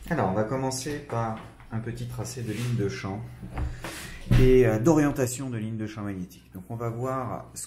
Alors, on va commencer par un petit tracé de ligne de champ et d'orientation de ligne de champ magnétique. Donc, on va voir ce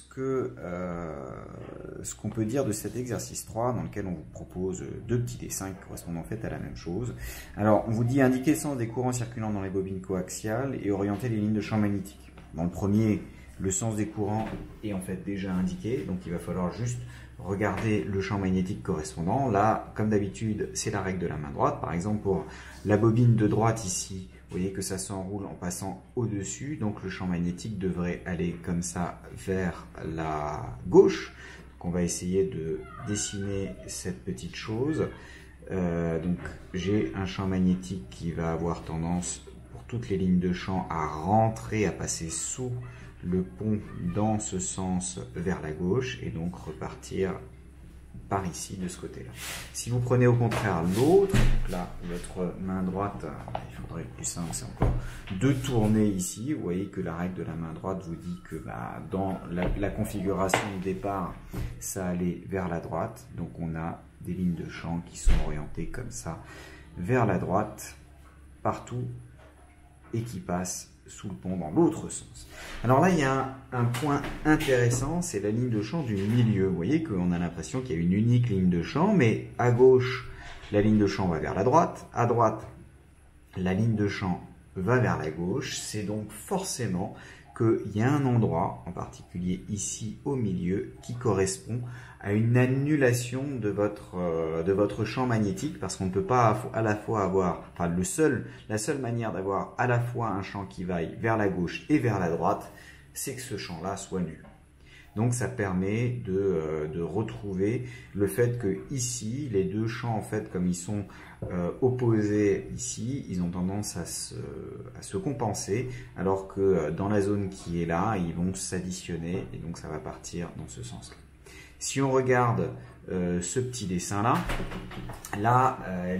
qu'on peut dire de cet exercice 3 dans lequel on vous propose deux petits dessins qui correspondent en fait à la même chose. Alors, on vous dit indiquer le sens des courants circulant dans les bobines coaxiales et orienter les lignes de champ magnétique. Dans le premier, le sens des courants est en fait déjà indiqué, donc il va falloir juste regarder le champ magnétique correspondant. Là, comme d'habitude, c'est la règle de la main droite. Par exemple, pour la bobine de droite ici, vous voyez que ça s'enroule en passant au-dessus, donc le champ magnétique devrait aller comme ça vers la gauche. Donc on va essayer de dessiner cette petite chose. Donc j'ai un champ magnétique qui va avoir tendance, pour toutes les lignes de champ, à rentrer, à passer sous le pont dans ce sens vers la gauche et donc repartir par ici de ce côté-là. Si vous prenez au contraire l'autre, là votre main droite, il faudrait le plus simple, c'est encore de tourner ici. Vous voyez que la règle de la main droite vous dit que dans la configuration de départ, ça allait vers la droite. Donc on a des lignes de champ qui sont orientées comme ça vers la droite partout et qui passent sous le pont dans l'autre sens. Alors là, il y a un point intéressant, c'est la ligne de champ du milieu. Vous voyez qu'on a l'impression qu'il y a une unique ligne de champ, mais à gauche, la ligne de champ va vers la droite, à droite, la ligne de champ va vers la gauche. C'est donc forcément qu'il y a un endroit, en particulier ici au milieu, qui correspond à une annulation de votre champ magnétique, parce qu'on ne peut pas à la fois avoir, enfin la seule manière d'avoir à la fois un champ qui vaille vers la gauche et vers la droite, c'est que ce champ-là soit nul. Donc ça permet de retrouver le fait que ici, les deux champs, en fait, comme ils sont opposés ici, ils ont tendance à se compenser, alors que dans la zone qui est là, ils vont s'additionner, et donc ça va partir dans ce sens-là. Si on regarde ce petit dessin-là,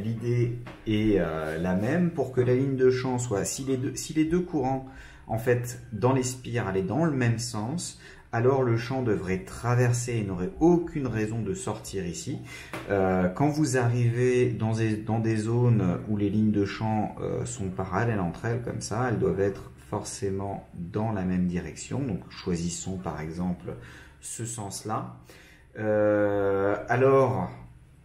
l'idée est la même. Pour que la ligne de champ soit, si les deux courants, en fait, dans les spires allaient dans le même sens, alors le champ devrait traverser et n'aurait aucune raison de sortir ici. Quand vous arrivez dans des zones où les lignes de champ sont parallèles entre elles, comme ça, elles doivent être forcément dans la même direction. Donc choisissons par exemple ce sens-là. Alors,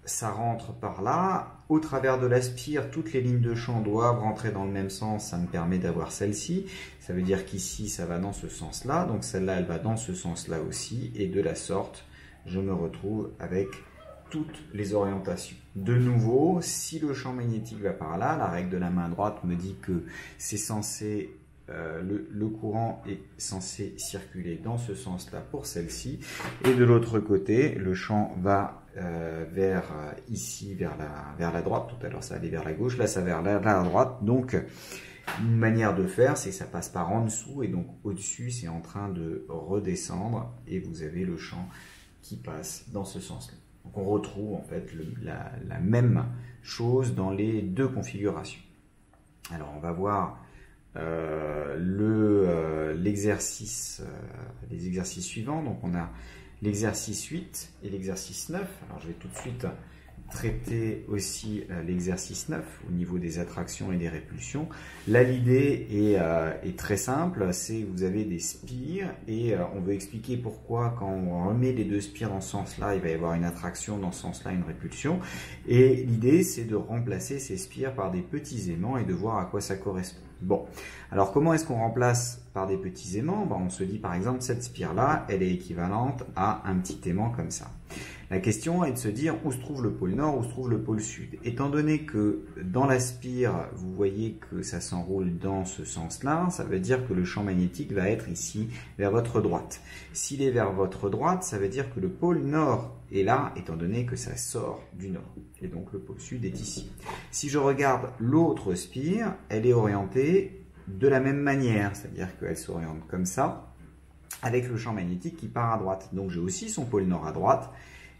ça rentre par là. Au travers de la spire, toutes les lignes de champ doivent rentrer dans le même sens. Ça me permet d'avoir celle-ci. Ça veut dire qu'ici, ça va dans ce sens-là. Donc celle-là, elle va dans ce sens-là aussi. Et de la sorte, je me retrouve avec toutes les orientations. De nouveau, si le champ magnétique va par là, la règle de la main droite me dit que c'est censé... le courant est censé circuler dans ce sens-là pour celle-ci. Et de l'autre côté, le champ va ici, vers la droite. Tout à l'heure, ça allait vers la gauche. Là, ça va vers la droite. Donc, une manière de faire, c'est que ça passe par en dessous. Et donc, au-dessus, c'est en train de redescendre. Et vous avez le champ qui passe dans ce sens-là. Donc, on retrouve en fait la même chose dans les deux configurations. Alors, on va voir les exercices suivants. Donc on a l'exercice 8 et l'exercice 9. Alors je vais tout de suite traiter aussi l'exercice 9 au niveau des attractions et des répulsions. Là, l'idée est très simple, c'est que vous avez des spires et on veut expliquer pourquoi quand on remet les deux spires dans ce sens-là, il va y avoir une attraction, dans ce sens-là une répulsion. Et l'idée, c'est de remplacer ces spires par des petits aimants et de voir à quoi ça correspond. Bon, alors comment est-ce qu'on remplace par des petits aimants? On se dit par exemple, cette spire-là, elle est équivalente à un petit aimant comme ça. La question est de se dire où se trouve le pôle nord, où se trouve le pôle sud. Étant donné que dans la spire, vous voyez que ça s'enroule dans ce sens-là, ça veut dire que le champ magnétique va être ici, vers votre droite. S'il est vers votre droite, ça veut dire que le pôle nord est là, étant donné que ça sort du nord. Et donc le pôle sud est ici. Si je regarde l'autre spire, elle est orientée de la même manière, c'est-à-dire qu'elle s'oriente comme ça, avec le champ magnétique qui part à droite. Donc j'ai aussi son pôle nord à droite,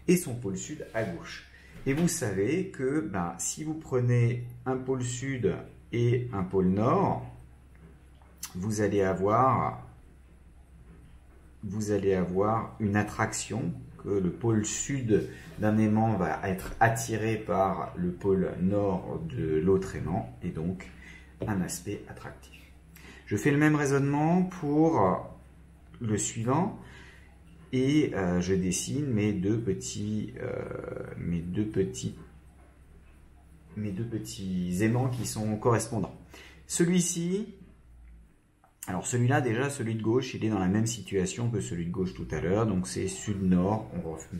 et son pôle sud à gauche. Et vous savez que si vous prenez un pôle sud et un pôle nord, vous allez avoir vous allez avoir une attraction, que le pôle sud d'un aimant va être attiré par le pôle nord de l'autre aimant, et donc un aspect attractif. Je fais le même raisonnement pour le suivant, et je dessine mes deux petits aimants qui sont correspondants. Celui-ci, alors celui-là déjà, celui de gauche, il est dans la même situation que celui de gauche tout à l'heure, donc c'est sud-nord,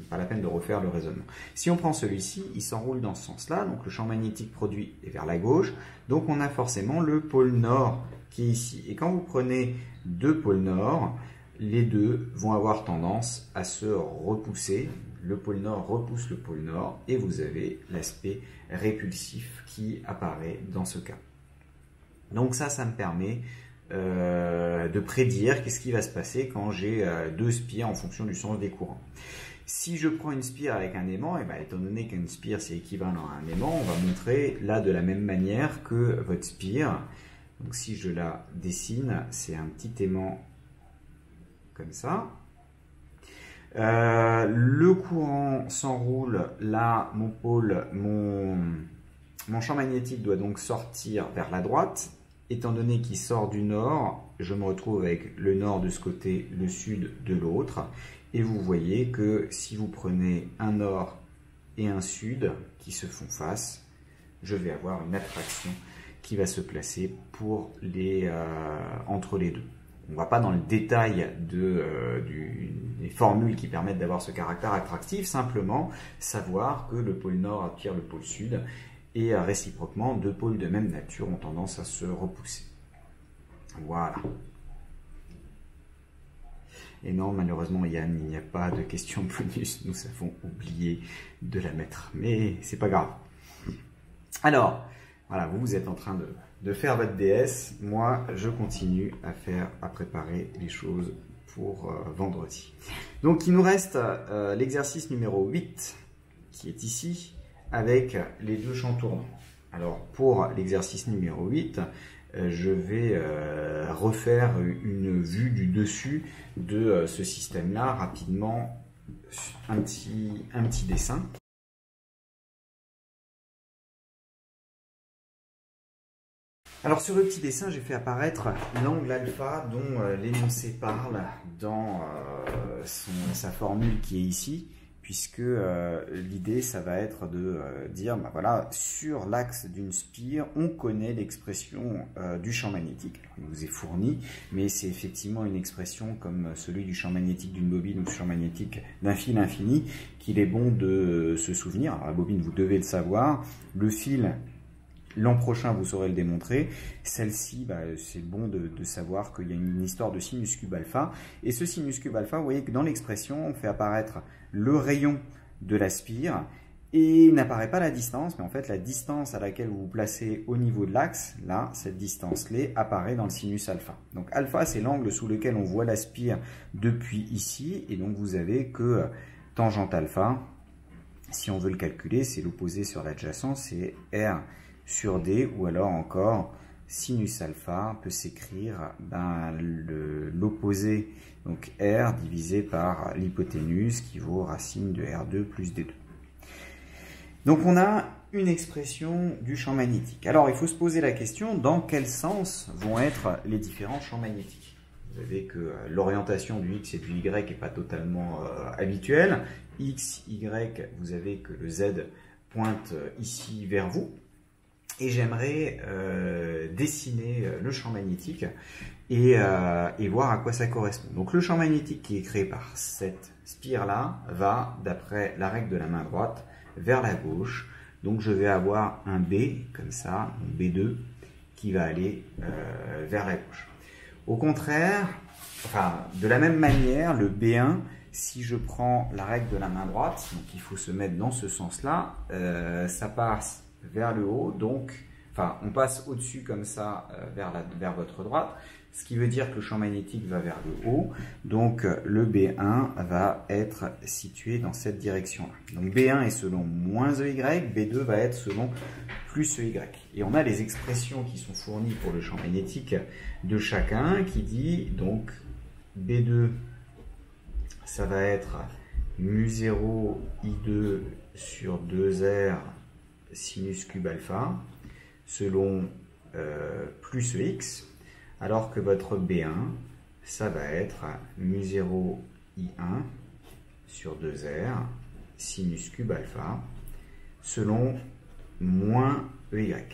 pas la peine de refaire le raisonnement. Si on prend celui-ci, il s'enroule dans ce sens-là, donc le champ magnétique produit est vers la gauche, donc on a forcément le pôle nord qui est ici. Et quand vous prenez deux pôles nord, les deux vont avoir tendance à se repousser. Le pôle nord repousse le pôle nord et vous avez l'aspect répulsif qui apparaît dans ce cas. Donc ça me permet de prédire qu'est-ce qui va se passer quand j'ai deux spires en fonction du sens des courants. Si je prends une spire avec un aimant, et étant donné qu'une spire c'est équivalent à un aimant, on va montrer là de la même manière que votre spire. Donc si je la dessine, c'est un petit aimant comme ça. Le courant s'enroule là, mon champ magnétique doit donc sortir vers la droite. Étant donné qu'il sort du nord, je me retrouve avec le nord de ce côté, le sud de l'autre. Et vous voyez que si vous prenez un nord et un sud qui se font face, je vais avoir une attraction qui va se placer pour entre les deux. On ne va pas dans le détail des formules qui permettent d'avoir ce caractère attractif, simplement savoir que le pôle nord attire le pôle sud et réciproquement, deux pôles de même nature ont tendance à se repousser. Voilà. Et non, malheureusement, Yann, il n'y a pas de question bonus. Nous avons oublié de la mettre, mais c'est pas grave. Alors, voilà, vous êtes en train de faire votre DS. Moi, je continue à préparer les choses pour vendredi. Donc, il nous reste l'exercice numéro 8, qui est ici, avec les deux champs tournants. Alors, pour l'exercice numéro 8, je vais refaire une vue du dessus de ce système-là, rapidement, un petit dessin. Alors sur le petit dessin, j'ai fait apparaître l'angle alpha dont l'énoncé parle dans sa formule qui est ici, puisque l'idée, ça va être de dire, voilà, sur l'axe d'une spire, on connaît l'expression du champ magnétique. Alors, il vous est fourni, mais c'est effectivement une expression comme celui du champ magnétique d'une bobine ou du champ magnétique d'un fil infini qu'il est bon de se souvenir. Alors la bobine, vous devez le savoir. Le fil, l'an prochain, vous saurez le démontrer. Celle-ci, c'est bon de savoir qu'il y a une histoire de sinus cube alpha. Et ce sinus cube alpha, vous voyez que dans l'expression, on fait apparaître le rayon de la spire et il n'apparaît pas la distance, mais en fait, la distance à laquelle vous vous placez au niveau de l'axe, là, cette distance-là, apparaît dans le sinus alpha. Donc alpha, c'est l'angle sous lequel on voit la spire depuis ici. Et donc, vous avez que tangente alpha, si on veut le calculer, c'est l'opposé sur l'adjacent, c'est R sur D, ou alors encore sinus alpha peut s'écrire l'opposé, donc R divisé par l'hypoténuse qui vaut racine de R2 plus D2. Donc on a une expression du champ magnétique. Alors il faut se poser la question, dans quel sens vont être les différents champs magnétiques? Vous savez que l'orientation du X et du Y n'est pas totalement habituelle. X, Y, vous avez que le Z pointe ici vers vous. Et j'aimerais dessiner le champ magnétique et voir à quoi ça correspond. Donc le champ magnétique qui est créé par cette spire-là va, d'après la règle de la main droite, vers la gauche. Donc je vais avoir un B, comme ça, un B2, qui va aller vers la gauche. Au contraire, enfin, de la même manière, le B1, si je prends la règle de la main droite, donc il faut se mettre dans ce sens-là, ça passe vers le haut, donc, enfin, on passe au-dessus comme ça vers votre droite, ce qui veut dire que le champ magnétique va vers le haut, donc le B1 va être situé dans cette direction-là. Donc B1 est selon moins EY, B2 va être selon plus EY. Et on a les expressions qui sont fournies pour le champ magnétique de chacun qui dit donc B2 ça va être mu0 I2 sur 2R sinus cube alpha, selon plus EX, alors que votre B1, ça va être mu0 I1 sur 2R sinus cube alpha, selon moins EY.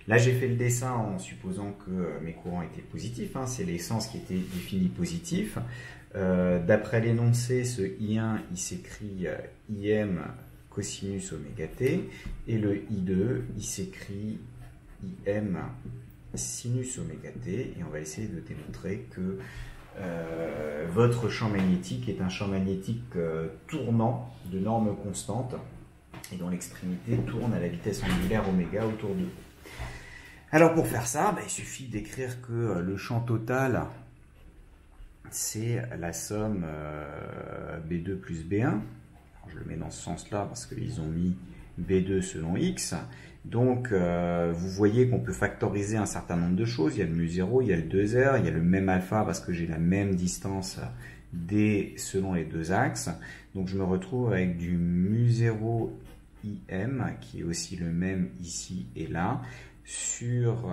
Là, j'ai fait le dessin en supposant que mes courants étaient positifs, hein, c'est les sens qui étaient définis positifs. D'après l'énoncé, ce I1, il s'écrit IM cosinus oméga t, et le I2, il s'écrit IM sinus oméga t, et on va essayer de démontrer que votre champ magnétique est un champ magnétique tournant de norme constante, et dont l'extrémité tourne à la vitesse angulaire oméga autour de. Alors pour faire ça, il suffit d'écrire que le champ total, c'est la somme B2 plus B1. Alors, je le mets dans ce sens-là parce qu'ils ont mis B2 selon X. Donc vous voyez qu'on peut factoriser un certain nombre de choses. Il y a le mu0, il y a le 2R, il y a le même alpha parce que j'ai la même distance D selon les deux axes. Donc je me retrouve avec du mu0 IM qui est aussi le même ici et là, sur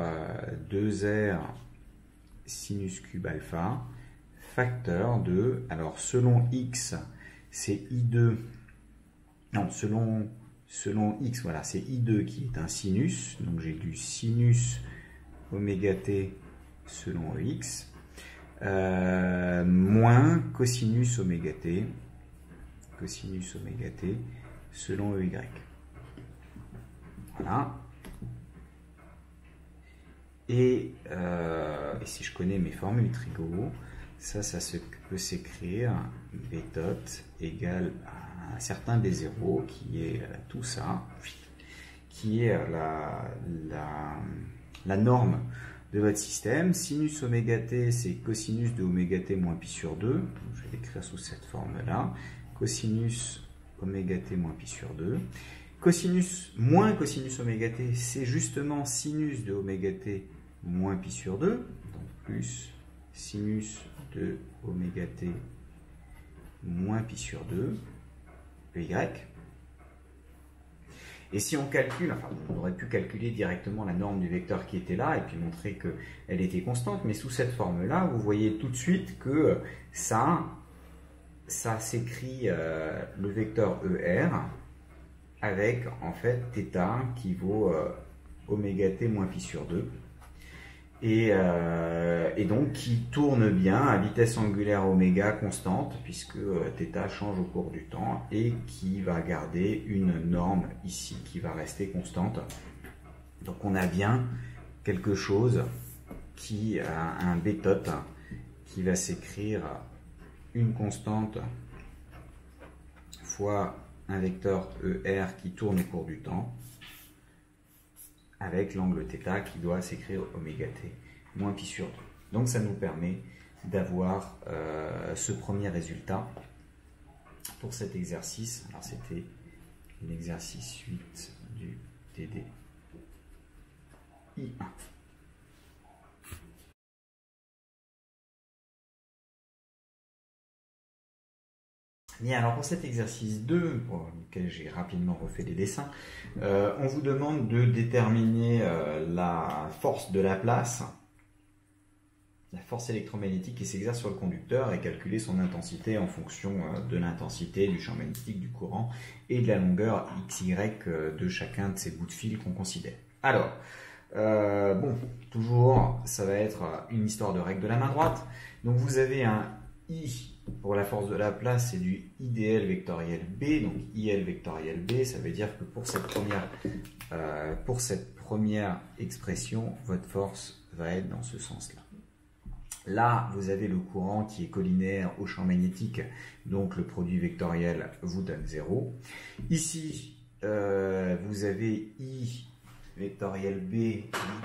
2R sinus cube alpha, facteur de, alors selon X, c'est I2, non, selon X, voilà, c'est I2 qui est un sinus, donc j'ai du sinus oméga t selon X, moins cosinus oméga t selon EY. Voilà. Et si je connais mes formules Trigo, ça peut s'écrire B dot égale à un certain B0 qui est tout ça, qui est la norme de votre système. Sinus oméga t, c'est cosinus de oméga t moins pi sur 2. Je vais l'écrire sous cette forme-là. Cosinus oméga t moins pi sur 2. Cosinus moins cosinus oméga t, c'est justement sinus de oméga t moins pi sur 2, donc plus sinus de oméga t moins pi sur 2, EY. Et si on calcule, enfin on aurait pu calculer directement la norme du vecteur qui était là et puis montrer qu'elle était constante, mais sous cette forme-là, vous voyez tout de suite que ça s'écrit le vecteur ER avec en fait θ qui vaut oméga t moins pi sur 2. Et donc qui tourne bien à vitesse angulaire oméga constante, puisque θ change au cours du temps, et qui va garder une norme ici qui va rester constante. Donc on a bien quelque chose qui a un bétote qui va s'écrire une constante fois un vecteur ER qui tourne au cours du temps, avec l'angle θ qui doit s'écrire oméga t moins pi sur 2. Donc ça nous permet d'avoir ce premier résultat pour cet exercice. Alors c'était l'exercice 8 du TD I1. Bien, alors pour cet exercice 2, pour lequel j'ai rapidement refait les dessins, on vous demande de déterminer la force de Laplace, la force électromagnétique qui s'exerce sur le conducteur, et calculer son intensité en fonction de l'intensité du champ magnétique, du courant et de la longueur XY de chacun de ces bouts de fil qu'on considère. Alors, bon, toujours, ça va être une histoire de règle de la main droite. Donc vous avez un I pour la force de Laplace, c'est du IDL vectoriel B, donc IL vectoriel B, ça veut dire que pour cette première expression, votre force va être dans ce sens-là. Là, vous avez le courant qui est collinaire au champ magnétique, donc le produit vectoriel vous donne 0. Ici, vous avez I vectoriel B,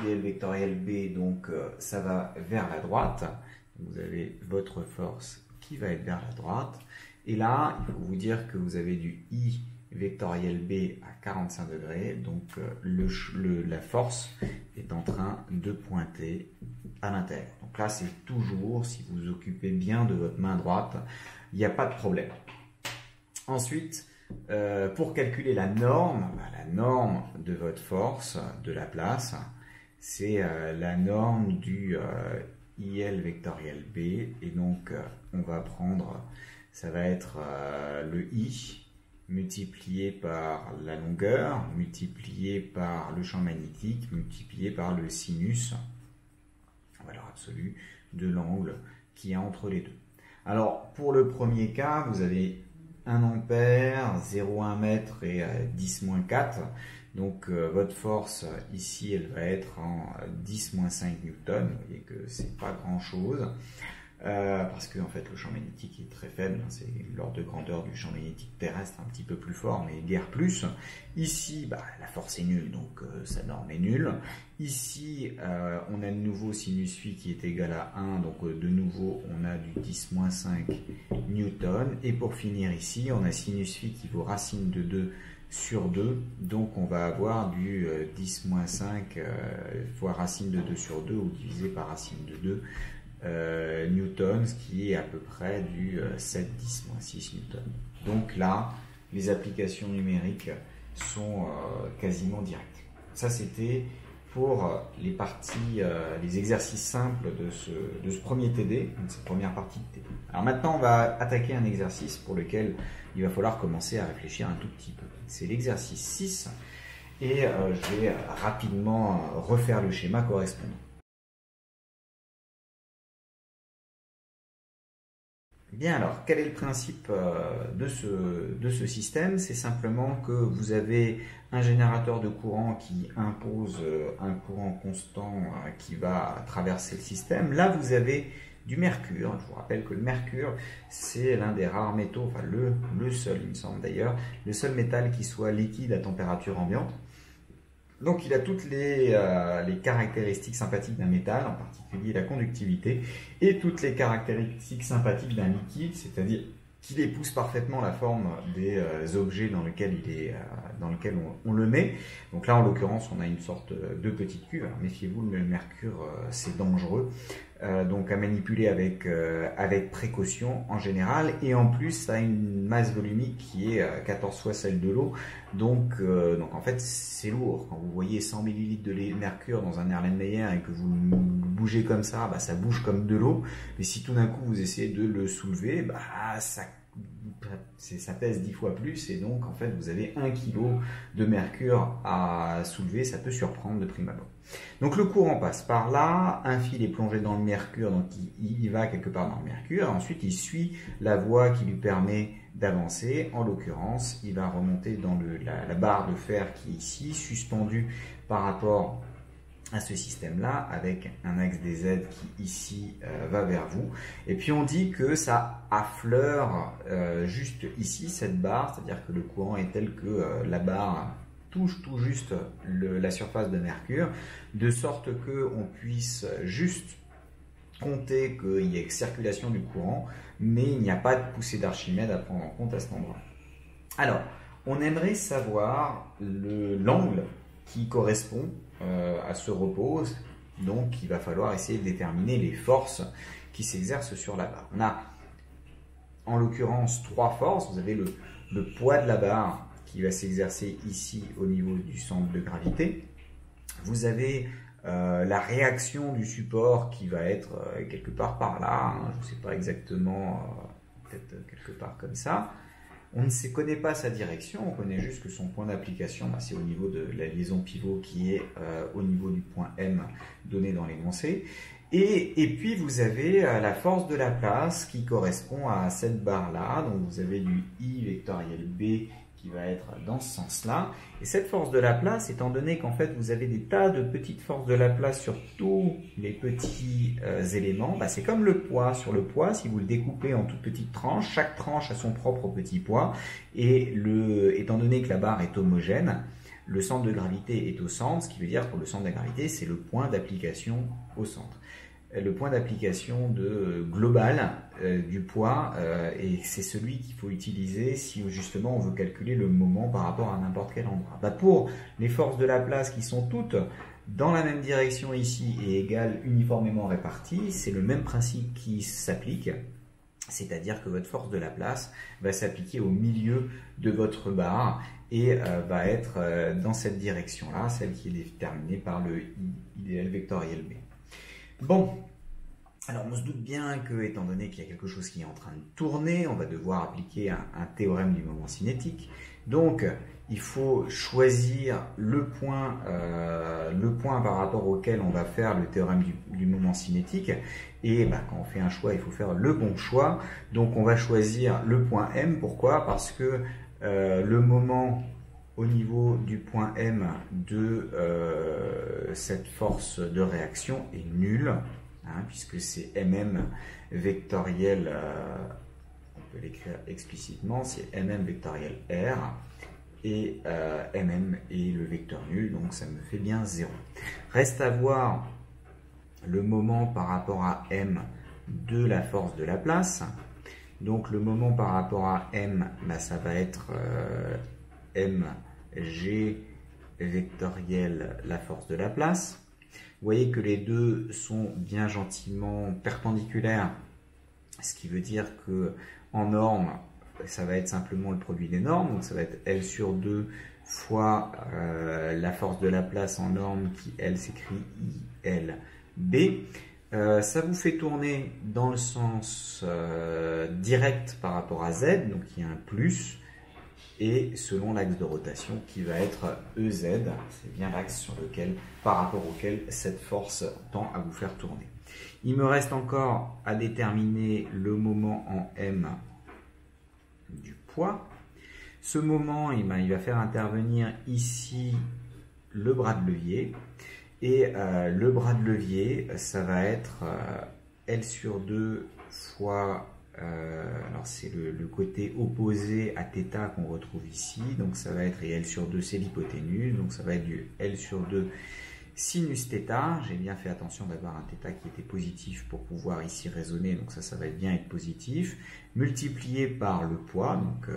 IDL vectoriel B, donc ça va vers la droite. Vous avez votre force qui va être vers la droite. Et là, il faut vous dire que vous avez du I vectoriel B à 45 degrés. Donc la force est en train de pointer à l'intérieur. Donc là, c'est toujours, si vous vous occupez bien de votre main droite, il n'y a pas de problème. Ensuite, pour calculer la norme de votre force de la place, c'est la norme du IL vectoriel B, et donc on va prendre, ça va être le I multiplié par la longueur, multiplié par le champ magnétique, multiplié par le sinus, en valeur absolue, de l'angle qu'il y a entre les deux. Alors, pour le premier cas, vous avez 1 ampère, 0,1 mètre et 10-4. Donc, votre force ici, elle va être en 10-5 newtons. Vous voyez que c'est pas grand-chose. Parce que en fait le champ magnétique est très faible, c'est l'ordre de grandeur du champ magnétique terrestre un petit peu plus fort, mais guère plus. Ici, la force est nulle, donc sa norme est nulle. Ici, on a de nouveau sinus phi qui est égal à 1, donc de nouveau on a du 10-5 newton. Et pour finir ici, on a sinus phi qui vaut racine de 2 sur 2, donc on va avoir du 10-5 fois racine de 2 sur 2, ou divisé par racine de 2, newton, ce qui est à peu près du 7-10-6 newton. Donc là, les applications numériques sont quasiment directes. Ça, c'était pour les parties, les exercices simples de ce premier TD, donc cette première partie de TD. Alors maintenant, on va attaquer un exercice pour lequel il va falloir commencer à réfléchir un tout petit peu. C'est l'exercice 6, et je vais rapidement refaire le schéma correspondant. Bien, alors, quel est le principe de ce système? C'est simplement que vous avez un générateur de courant qui impose un courant constant qui va traverser le système. Là, vous avez du mercure. Je vous rappelle que le mercure, c'est l'un des rares métaux, enfin le seul, il me semble d'ailleurs, le seul métal qui soit liquide à température ambiante. Donc il a toutes les caractéristiques sympathiques d'un métal, en particulier la conductivité, et toutes les caractéristiques sympathiques d'un liquide, c'est-à-dire qu'il épouse parfaitement la forme des objets dans lesquels on le met. Donc là, en l'occurrence, on a une sorte de petite cuve. Alors méfiez-vous, le mercure, c'est dangereux. Donc à manipuler avec précaution en général, et en plus ça a une masse volumique qui est 14 fois celle de l'eau, donc en fait c'est lourd. Quand vous voyez 100 ml de mercure dans un Erlenmeyer et que vous le bougez comme ça, ça bouge comme de l'eau, mais si tout d'un coup vous essayez de le soulever, ça pèse 10 fois plus, et donc en fait vous avez 1 kg de mercure à soulever. Ça peut surprendre de prime abord. Donc le courant passe par là, un fil est plongé dans le mercure, donc il va quelque part dans le mercure, ensuite il suit la voie qui lui permet d'avancer. En l'occurrence, il va remonter dans la barre de fer qui est ici, suspendue par rapport à ce système-là, avec un axe des Z qui ici va vers vous. Et puis on dit que ça affleure juste ici, cette barre, c'est-à-dire que le courant est tel que la barre touche tout juste la surface de mercure, de sorte qu'on puisse juste compter qu'il y ait circulation du courant, mais il n'y a pas de poussée d'Archimède à prendre en compte à cet endroit. Alors, on aimerait savoir l'angle qui correspond à ce repos, donc il va falloir essayer de déterminer les forces qui s'exercent sur la barre. On a en l'occurrence 3 forces. Vous avez le poids de la barre qui va s'exercer ici au niveau du centre de gravité. Vous avez la réaction du support qui va être quelque part par là, je ne sais pas exactement, peut-être quelque part comme ça. On ne connaît pas sa direction, on connaît juste que son point d'application, c'est au niveau de la liaison pivot qui est au niveau du point M donné dans l'énoncé. Et puis vous avez la force de la place qui correspond à cette barre-là, donc vous avez du I vectoriel B qui va être dans ce sens-là. Et cette force de la place, étant donné qu'en fait vous avez des tas de petites forces de la place sur tous les petits éléments, c'est comme le poids. Sur le poids, si vous le découpez en toutes petites tranches, chaque tranche a son propre petit poids, et étant donné que la barre est homogène, le centre de gravité est au centre, ce qui veut dire que le centre de gravité, c'est le point d'application au centre. Le point d'application global du poids, et c'est celui qu'il faut utiliser si justement on veut calculer le moment par rapport à n'importe quel endroit. Pour les forces de la place qui sont toutes dans la même direction ici et égales uniformément réparties, c'est le même principe qui s'applique. c'est-à-dire que votre force de Laplace va s'appliquer au milieu de votre barre et va être dans cette direction-là, celle qui est déterminée par le I idéal vectoriel B. Bon, alors on se doute bien que, étant donné qu'il y a quelque chose qui est en train de tourner, on va devoir appliquer un théorème du moment cinétique. Donc, il faut choisir le point par rapport auquel on va faire le théorème du moment cinétique. Et quand on fait un choix, il faut faire le bon choix. Donc, on va choisir le point M. Pourquoi? Parce que le moment au niveau du point M de cette force de réaction est nul, puisque c'est MM vectoriel, on peut l'écrire explicitement, c'est MM vectoriel R, et MM est le vecteur nul, donc ça me fait bien 0. Reste à voir le moment par rapport à M de la force de Laplace. Donc le moment par rapport à M, ça va être mg vectoriel la force de Laplace. Vous voyez que les deux sont bien gentiment perpendiculaires, ce qui veut dire que en norme, ça va être simplement le produit des normes, donc ça va être L sur 2 fois la force de Laplace en norme qui, elle, s'écrit ILB. Ça vous fait tourner dans le sens direct par rapport à Z, donc il y a un plus, et selon l'axe de rotation qui va être EZ, c'est bien l'axe par rapport auquel cette force tend à vous faire tourner. Il me reste encore à déterminer le moment en M du poids. Ce moment, il va faire intervenir ici le bras de levier, et le bras de levier, ça va être L sur 2 fois... alors c'est le côté opposé à θ qu'on retrouve ici, donc ça va être, et L sur 2 c'est l'hypoténuse, donc ça va être du L sur 2 sinus θ. J'ai bien fait attention d'avoir un θ qui était positif pour pouvoir ici raisonner, donc ça va bien être positif, multiplié par le poids, donc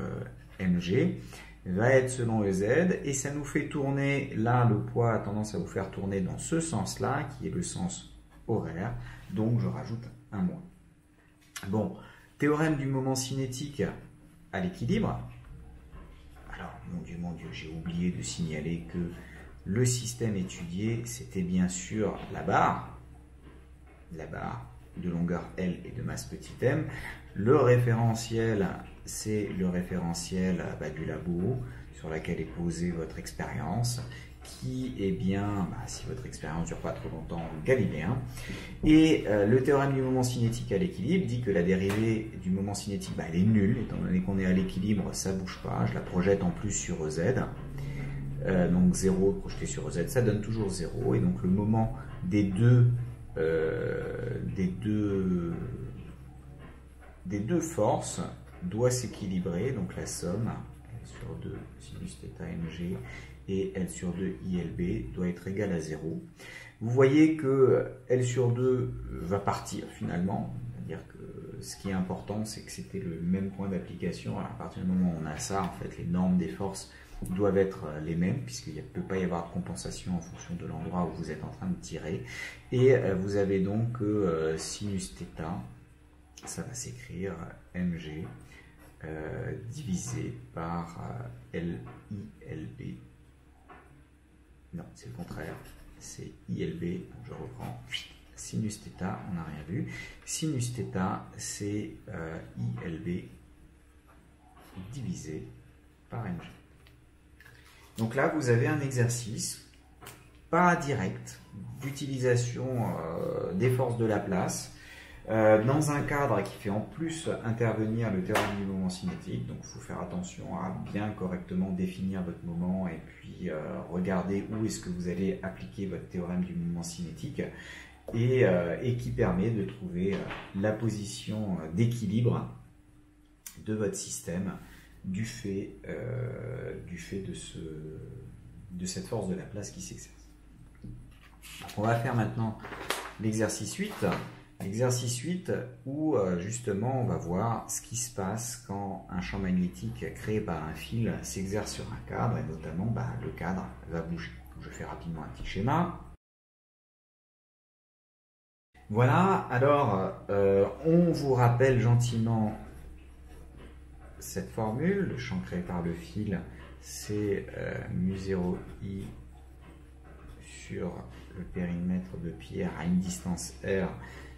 mg, va être selon EZ, et ça nous fait tourner, là le poids a tendance à vous faire tourner dans ce sens-là, qui est le sens horaire, donc je rajoute un moins. Bon, théorème du moment cinétique à l'équilibre. Alors, mon Dieu, j'ai oublié de signaler que le système étudié, c'était bien sûr la barre de longueur L et de masse petit m. Le référentiel, c'est le référentiel du labo sur lequel est posée votre expérience, qui est bien, si votre expérience ne dure pas trop longtemps, galiléen. Et le théorème du moment cinétique à l'équilibre dit que la dérivée du moment cinétique, elle est nulle, étant donné qu'on est à l'équilibre, ça ne bouge pas. Je la projette en plus sur EZ. Donc 0 projeté sur EZ, ça donne toujours 0. Et donc le moment des deux forces doit s'équilibrer. Donc la somme, L sur 2 sinus θ mg, et L sur 2 ILB doit être égal à 0. Vous voyez que L sur 2 va partir finalement, c'est-à-dire que ce qui est important, c'est que c'était le même point d'application. À partir du moment où on a ça, en fait, les normes des forces doivent être les mêmes, puisqu'il ne peut pas y avoir de compensation en fonction de l'endroit où vous êtes en train de tirer. Et vous avez donc sinus θ, ça va s'écrire mg divisé par LILB. Non, c'est le contraire, c'est ILB, donc je reprends, sinus θ, on n'a rien vu, sinus θ, c'est ILB divisé par mg. Donc là, vous avez un exercice, pas direct, d'utilisation des forces de Laplace, dans un cadre qui fait en plus intervenir le théorème du moment cinétique. Donc il faut faire attention à bien correctement définir votre moment et puis regarder où est-ce que vous allez appliquer votre théorème du moment cinétique, et qui permet de trouver la position d'équilibre de votre système du fait de cette force de Laplace qui s'exerce. On va faire maintenant l'exercice 8. L'exercice 8 où justement on va voir ce qui se passe quand un champ magnétique créé par un fil s'exerce sur un cadre, et notamment le cadre va bouger. Donc, je fais rapidement un petit schéma. Voilà, alors on vous rappelle gentiment cette formule. Le champ créé par le fil, c'est mu0i sur le périmètre de Pierre à une distance r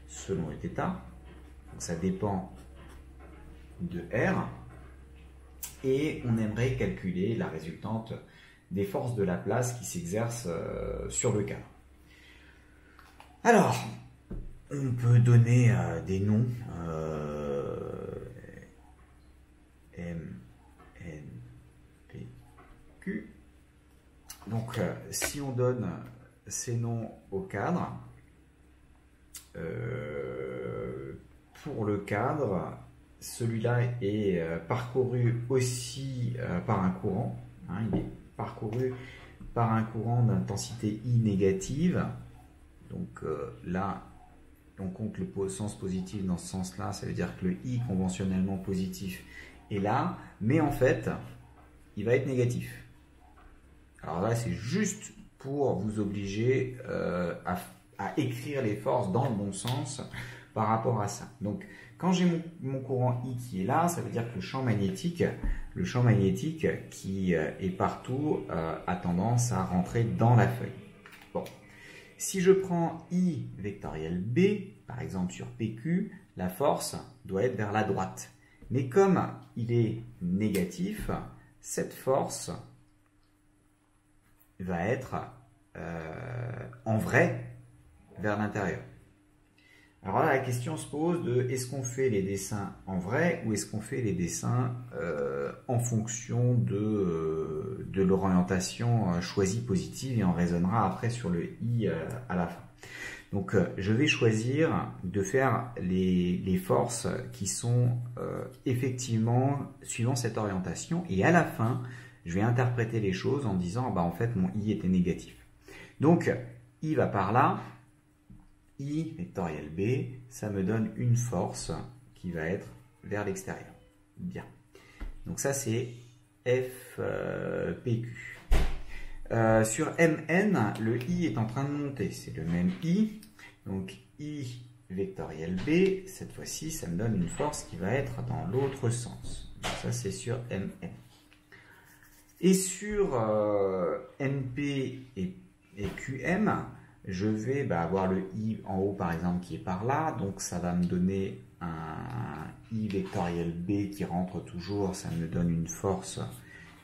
selon θ. Donc ça dépend de r. Et on aimerait calculer la résultante des forces de Laplace qui s'exercent sur le cadre. Alors, on peut donner des noms. M, N, P, Q. Donc, si on donne ces noms au cadre, pour le cadre, celui-là est parcouru aussi par un courant. Hein, il est parcouru par un courant d'intensité I négative. Donc là, on compte le sens positif dans ce sens-là. Ça veut dire que le I conventionnellement positif est là. Mais en fait, il va être négatif. Alors là, c'est juste pour vous obliger à écrire les forces dans le bon sens par rapport à ça. Donc, quand j'ai mon courant I qui est là, ça veut dire que le champ magnétique qui est partout a tendance à rentrer dans la feuille. Bon. Si je prends I vectoriel B, par exemple sur PQ, la force doit être vers la droite. Mais comme il est négatif, cette force va être en vrai vers l'intérieur. Alors là, la question se pose de est-ce qu'on fait les dessins en vrai ou est-ce qu'on fait les dessins en fonction de l'orientation choisie positive, et on raisonnera après sur le I à la fin. Donc je vais choisir de faire les forces qui sont effectivement suivant cette orientation, et à la fin je vais interpréter les choses en disant bah, en fait mon I était négatif. Donc I va par là. I vectoriel B, ça me donne une force qui va être vers l'extérieur. Bien. Donc ça, c'est FPQ. Sur MN, le I est en train de monter. C'est le même I. Donc I vectoriel B, cette fois-ci, ça me donne une force qui va être dans l'autre sens. Donc ça, c'est sur MN. Et sur NP et QM, je vais avoir le I en haut par exemple qui est par là, donc ça va me donner un I vectoriel B qui rentre toujours, ça me donne une force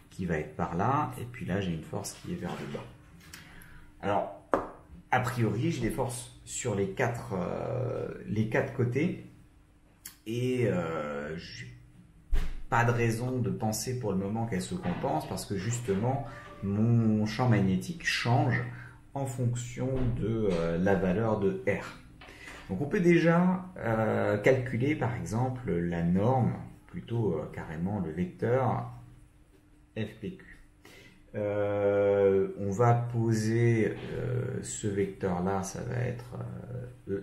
qui va être par là, et puis là j'ai une force qui est vers le bas. Alors, a priori j'ai des forces sur les quatre côtés, et je n'ai pas de raison de penser pour le moment qu'elles se compensent, parce que justement mon champ magnétique change en fonction de la valeur de R. Donc on peut déjà calculer par exemple la norme, plutôt carrément le vecteur FPQ. On va poser ce vecteur-là, ça va être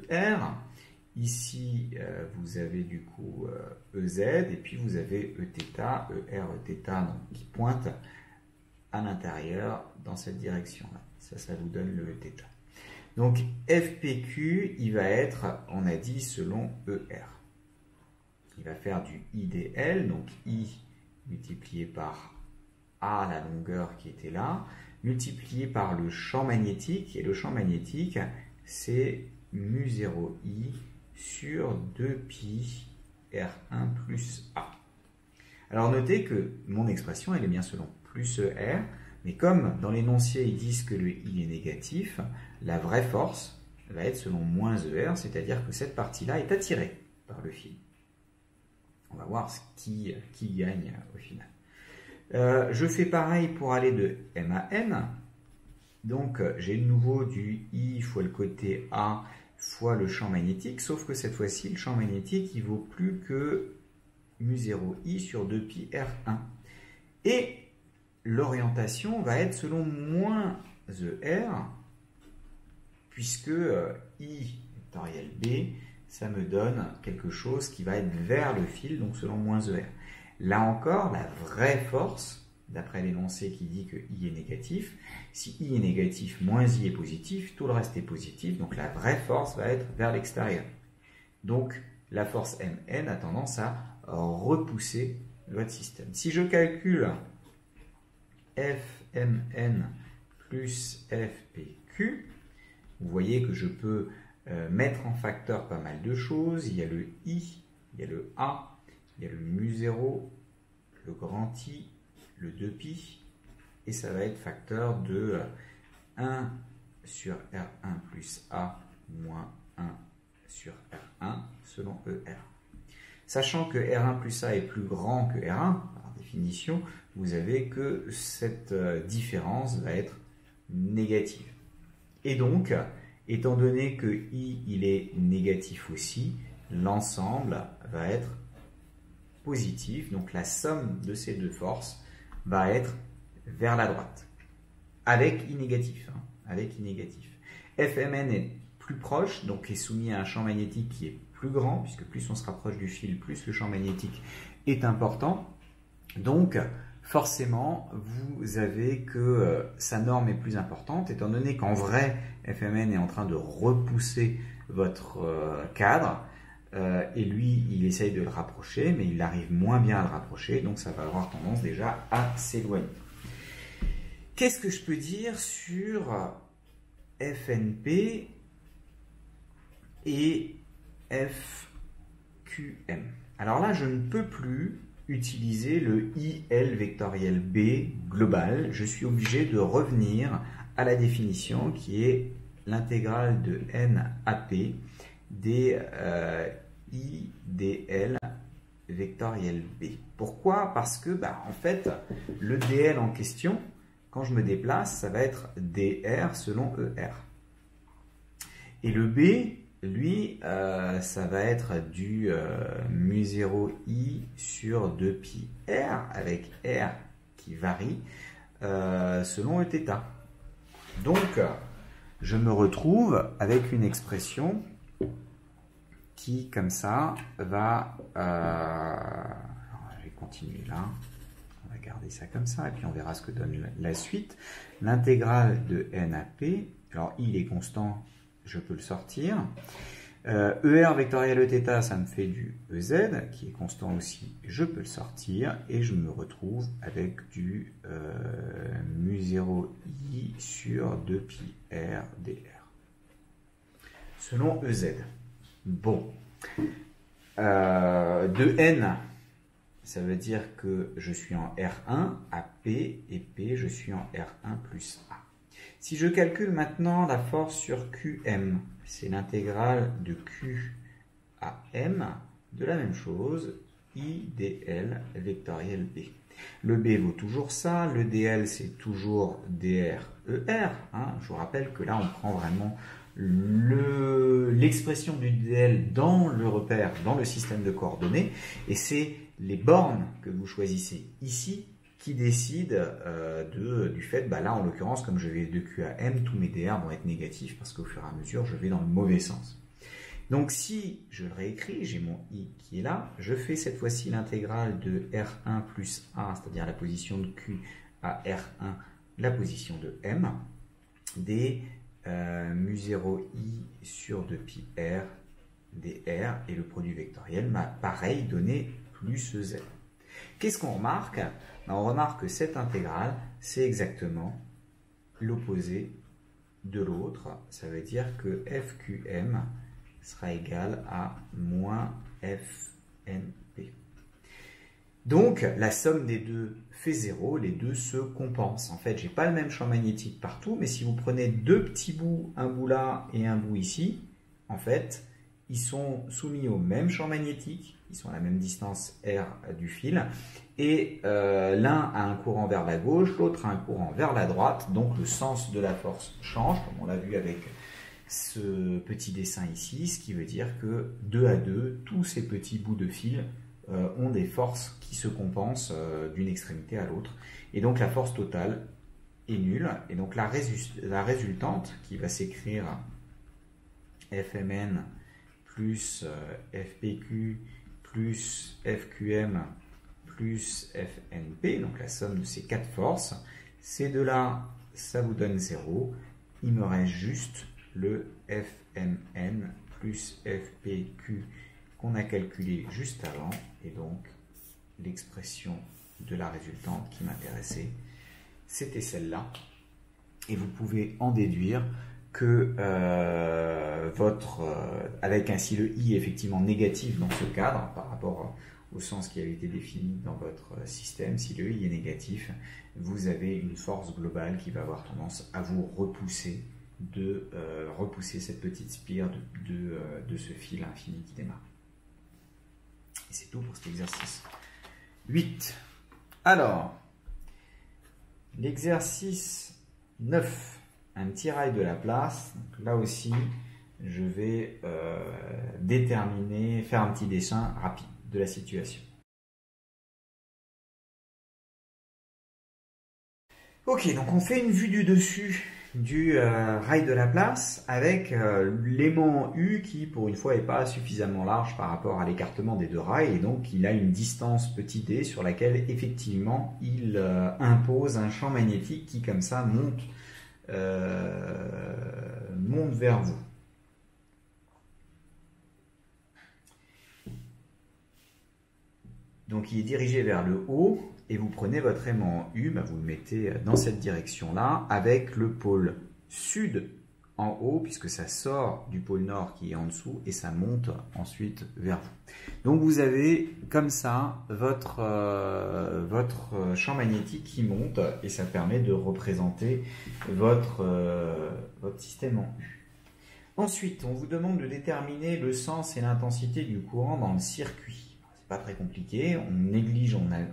ER. Ici, vous avez du coup EZ, et puis vous avez Eθ, ER, Eθ, donc, qui pointe à l'intérieur dans cette direction-là. Ça vous donne le θ. Donc FPQ, il va être, on a dit, selon ER. Il va faire du IDL, donc I multiplié par A, la longueur qui était là, multiplié par le champ magnétique, et le champ magnétique, c'est mu0I sur 2pi R1 plus A. Alors notez que mon expression, elle est bien selon plus ER, mais comme dans l'énoncé ils disent que le I est négatif, la vraie force va être selon moins ER, c'est-à-dire que cette partie-là est attirée par le fil. On va voir qui gagne au final. Je fais pareil pour aller de M à N. Donc j'ai de nouveau du I fois le côté A fois le champ magnétique, sauf que cette fois-ci, le champ magnétique, il vaut plus que mu0I sur 2pi R1. Et l'orientation va être selon moins ER, puisque I vectoriel B, ça me donne quelque chose qui va être vers le fil, donc selon moins ER. Là encore, la vraie force d'après l'énoncé qui dit que I est négatif. Si I est négatif, moins I est positif, tout le reste est positif, donc la vraie force va être vers l'extérieur. Donc la force Mn a tendance à repousser votre système. Si je calcule Fmn plus Fpq, vous voyez que je peux mettre en facteur pas mal de choses. Il y a le I, il y a le A, il y a le mu0, le grand I, le 2pi, et ça va être facteur de 1 sur R1 plus A moins 1 sur R1 selon ER. Sachant que R1 plus A est plus grand que R1, par définition, vous avez que cette différence va être négative. Et donc, étant donné que I il est négatif aussi, l'ensemble va être positif. Donc la somme de ces deux forces va être vers la droite. Avec I négatif. Avec I négatif. Fmn est plus proche, donc est soumis à un champ magnétique qui est plus grand, puisque plus on se rapproche du fil, plus le champ magnétique est important. Donc, forcément, vous avez que sa norme est plus importante, étant donné qu'en vrai, Fmn est en train de repousser votre cadre, et lui, il essaye de le rapprocher, mais il arrive moins bien à le rapprocher, donc ça va avoir tendance déjà à s'éloigner. Qu'est-ce que je peux dire sur FNP et FQM? Alors là, je ne peux plus utiliser le IL vectoriel B global. Je suis obligé de revenir à la définition qui est l'intégrale de NAP des IDL vectoriel B. Pourquoi? Parce que, en fait, le DL en question, quand je me déplace, ça va être DR selon ER. Et le B, lui, ça va être du mu0I sur 2pi R, avec R qui varie selon Eθ. Donc, je me retrouve avec une expression qui, comme ça, va... je vais continuer là. On va garder ça comme ça, et puis on verra ce que donne la suite. L'intégrale de NAP, alors il est constant, je peux le sortir. ER vectoriel Eθ, ça me fait du EZ, qui est constant aussi, je peux le sortir, et je me retrouve avec du mu0I sur 2pi R dr. Selon EZ. Bon. De N, ça veut dire que je suis en R1 à P, et P, je suis en R1 plus A. Si je calcule maintenant la force sur QM, c'est l'intégrale de Q à M de la même chose, IDL vectoriel B. Le B vaut toujours ça, le DL c'est toujours DRER. Je vous rappelle que là on prend vraiment l'expression du DL dans le repère, dans le système de coordonnées, et c'est les bornes que vous choisissez ici qui décident du fait, là en l'occurrence, comme je vais de Q à M, tous mes DR vont être négatifs parce qu'au fur et à mesure, je vais dans le mauvais sens. Donc si je le réécris, j'ai mon I qui est là, je fais cette fois-ci l'intégrale de R1 plus A, c'est-à-dire la position de Q à R1, la position de M, des mu0I sur 2pi R dr, et le produit vectoriel m'a pareil donné plus Z. Qu'est-ce qu'on remarque? On remarque que cette intégrale, c'est exactement l'opposé de l'autre. Ça veut dire que FQM sera égal à moins FNP. Donc, la somme des deux fait 0, les deux se compensent. En fait, je n'ai pas le même champ magnétique partout, mais si vous prenez deux petits bouts, un bout là et un bout ici, en fait, ils sont soumis au même champ magnétique, ils sont à la même distance R du fil, et l'un a un courant vers la gauche, l'autre a un courant vers la droite, donc le sens de la force change, comme on l'a vu avec ce petit dessin ici, ce qui veut dire que 2 à 2, tous ces petits bouts de fil ont des forces qui se compensent d'une extrémité à l'autre, et donc la force totale est nulle, et donc la résultante qui va s'écrire Fmn plus FPQ plus FQM plus FNP, donc la somme de ces 4 forces. Ces deux-là, ça vous donne 0. Il me reste juste le FMN plus FPQ qu'on a calculé juste avant, et donc l'expression de la résultante qui m'intéressait, c'était celle-là. Et vous pouvez en déduire que avec ainsi le I est effectivement négatif dans ce cadre par rapport au sens qui avait été défini dans votre système. Si le I est négatif, vous avez une force globale qui va avoir tendance à vous repousser repousser cette petite spire de ce fil infini qui démarre. Et c'est tout pour cet exercice 8. Alors, l'exercice 9, un petit rail de Laplace. Donc là aussi, je vais faire un petit dessin rapide de la situation. Ok, donc on fait une vue du dessus du rail de Laplace avec l'aimant U qui, pour une fois, n'est pas suffisamment large par rapport à l'écartement des deux rails, et donc il a une distance petit d sur laquelle, effectivement, il impose un champ magnétique qui, comme ça, monte vers vous. Donc il est dirigé vers le haut, et vous prenez votre aimant U, vous le mettez dans cette direction-là, avec le pôle sud en haut, puisque ça sort du pôle nord qui est en dessous, et ça monte ensuite vers vous. Donc vous avez comme ça votre champ magnétique qui monte, et ça permet de représenter votre système en U. Ensuite, on vous demande de déterminer le sens et l'intensité du courant dans le circuit. Pas très compliqué,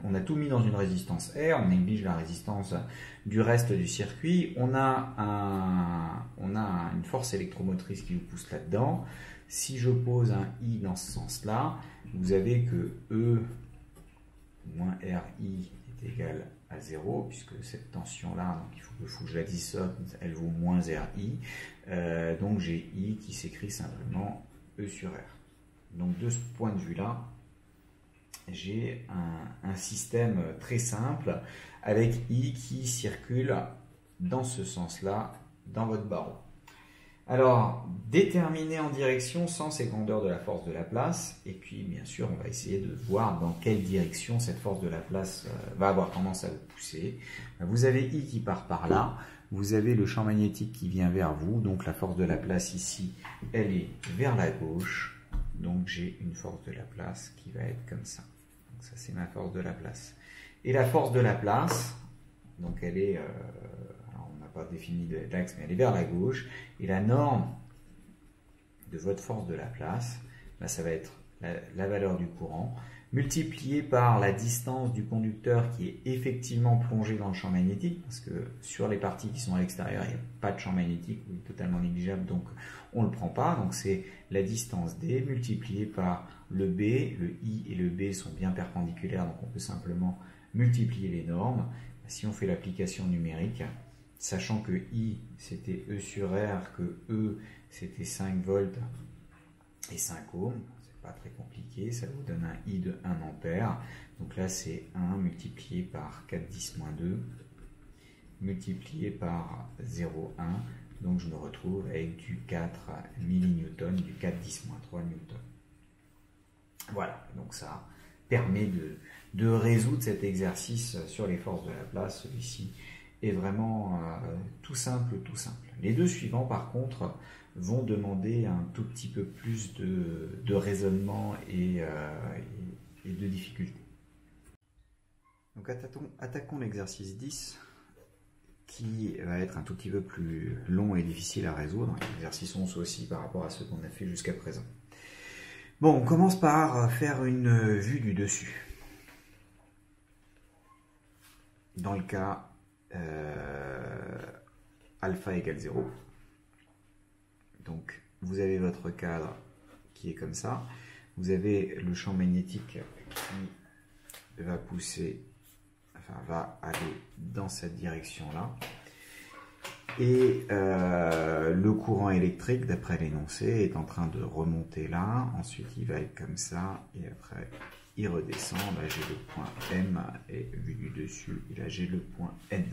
on a tout mis dans une résistance R, on néglige la résistance du reste du circuit, on a une force électromotrice qui vous pousse là-dedans. Si je pose un I dans ce sens-là, vous avez que E moins RI est égal à 0, puisque cette tension-là, il faut que je la dissocie, elle vaut moins RI, donc j'ai I qui s'écrit simplement E sur R. Donc de ce point de vue-là, j'ai un système très simple avec I qui circule dans ce sens-là, dans votre barreau. Alors, déterminer en direction sens et grandeur de la force de Laplace, et puis bien sûr, on va essayer de voir dans quelle direction cette force de Laplace va avoir tendance à vous pousser. Vous avez I qui part par là, vous avez le champ magnétique qui vient vers vous, donc la force de Laplace ici, elle est vers la gauche, donc j'ai une force de Laplace qui va être comme ça. Donc ça, c'est ma force de Laplace. Et la force de Laplace, donc elle est, alors on n'a pas défini l'axe, mais elle est vers la gauche. Et la norme de votre force de Laplace, ça va être la valeur du courant, multipliée par la distance du conducteur qui est effectivement plongé dans le champ magnétique, parce que sur les parties qui sont à l'extérieur, il n'y a pas de champ magnétique, ou il est totalement négligeable, donc on ne le prend pas. Donc c'est la distance D multipliée par le B, le I et le B sont bien perpendiculaires, donc on peut simplement multiplier les normes. Si on fait l'application numérique, sachant que I c'était E sur R, que E c'était 5 volts et 5 ohms, c'est pas très compliqué, ça vous donne un I de 1 ampère. Donc là c'est 1 multiplié par 4 10 moins 2 multiplié par 0,1. Donc je me retrouve avec du 4 millinewton, du 4 10 moins 3 newton. Voilà, donc ça permet de résoudre cet exercice sur les forces de Laplace. Celui-ci est vraiment tout simple, tout simple. Les deux suivants, par contre, vont demander un tout petit peu plus de raisonnement et de difficulté. Donc attaquons l'exercice 10, qui va être un tout petit peu plus long et difficile à résoudre. L'exercice 11 aussi par rapport à ce qu'on a fait jusqu'à présent. Bon, on commence par faire une vue du dessus. Dans le cas alpha égale 0. Donc, vous avez votre cadre qui est comme ça. Vous avez le champ magnétique qui va pousser, enfin va aller dans cette direction-là. Et le courant électrique, d'après l'énoncé, est en train de remonter là. Ensuite, il va être comme ça. Et après, il redescend, là j'ai le point M, et vu du dessus, là j'ai le point N.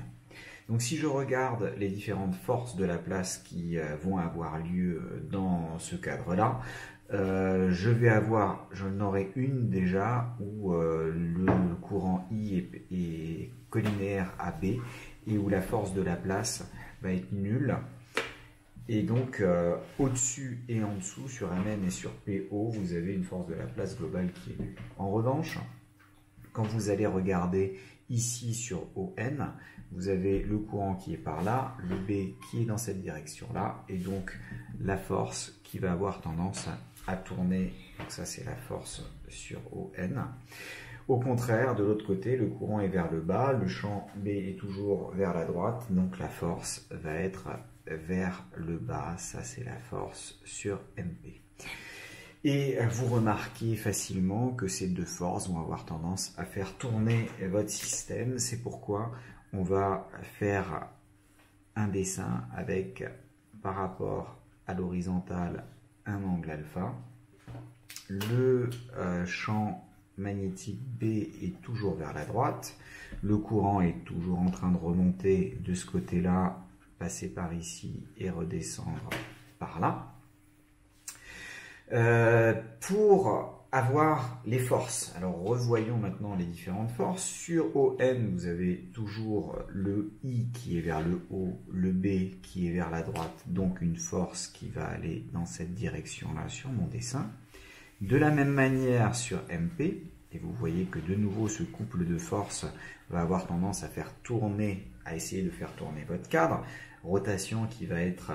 Donc si je regarde les différentes forces de Laplace qui vont avoir lieu dans ce cadre-là, j'en aurai une déjà où le courant I est collinéaire à B et où la force de Laplace va être nulle. Et donc au-dessus et en dessous, sur Mn et sur PO, vous avez une force de Laplace globale qui est nulle. En revanche, quand vous allez regarder ici sur ON, vous avez le courant qui est par là, le B qui est dans cette direction-là, et donc la force qui va avoir tendance à tourner. Donc ça, c'est la force sur ON. Au contraire, de l'autre côté, le courant est vers le bas, le champ B est toujours vers la droite, donc la force va être vers le bas. Ça, c'est la force sur MP. Et vous remarquez facilement que ces deux forces vont avoir tendance à faire tourner votre système. C'est pourquoi on va faire un dessin avec, par rapport à l'horizontale, un angle alpha. Le champ magnétique B est toujours vers la droite. Le courant est toujours en train de remonter de ce côté-là, passer par ici et redescendre par là. Pour avoir les forces, alors revoyons maintenant les différentes forces. Sur ON, vous avez toujours le I qui est vers le haut, le B qui est vers la droite, donc une force qui va aller dans cette direction-là sur mon dessin. De la même manière sur MP, et vous voyez que de nouveau ce couple de forces va avoir tendance à faire tourner, à essayer de faire tourner votre cadre. Rotation qui va être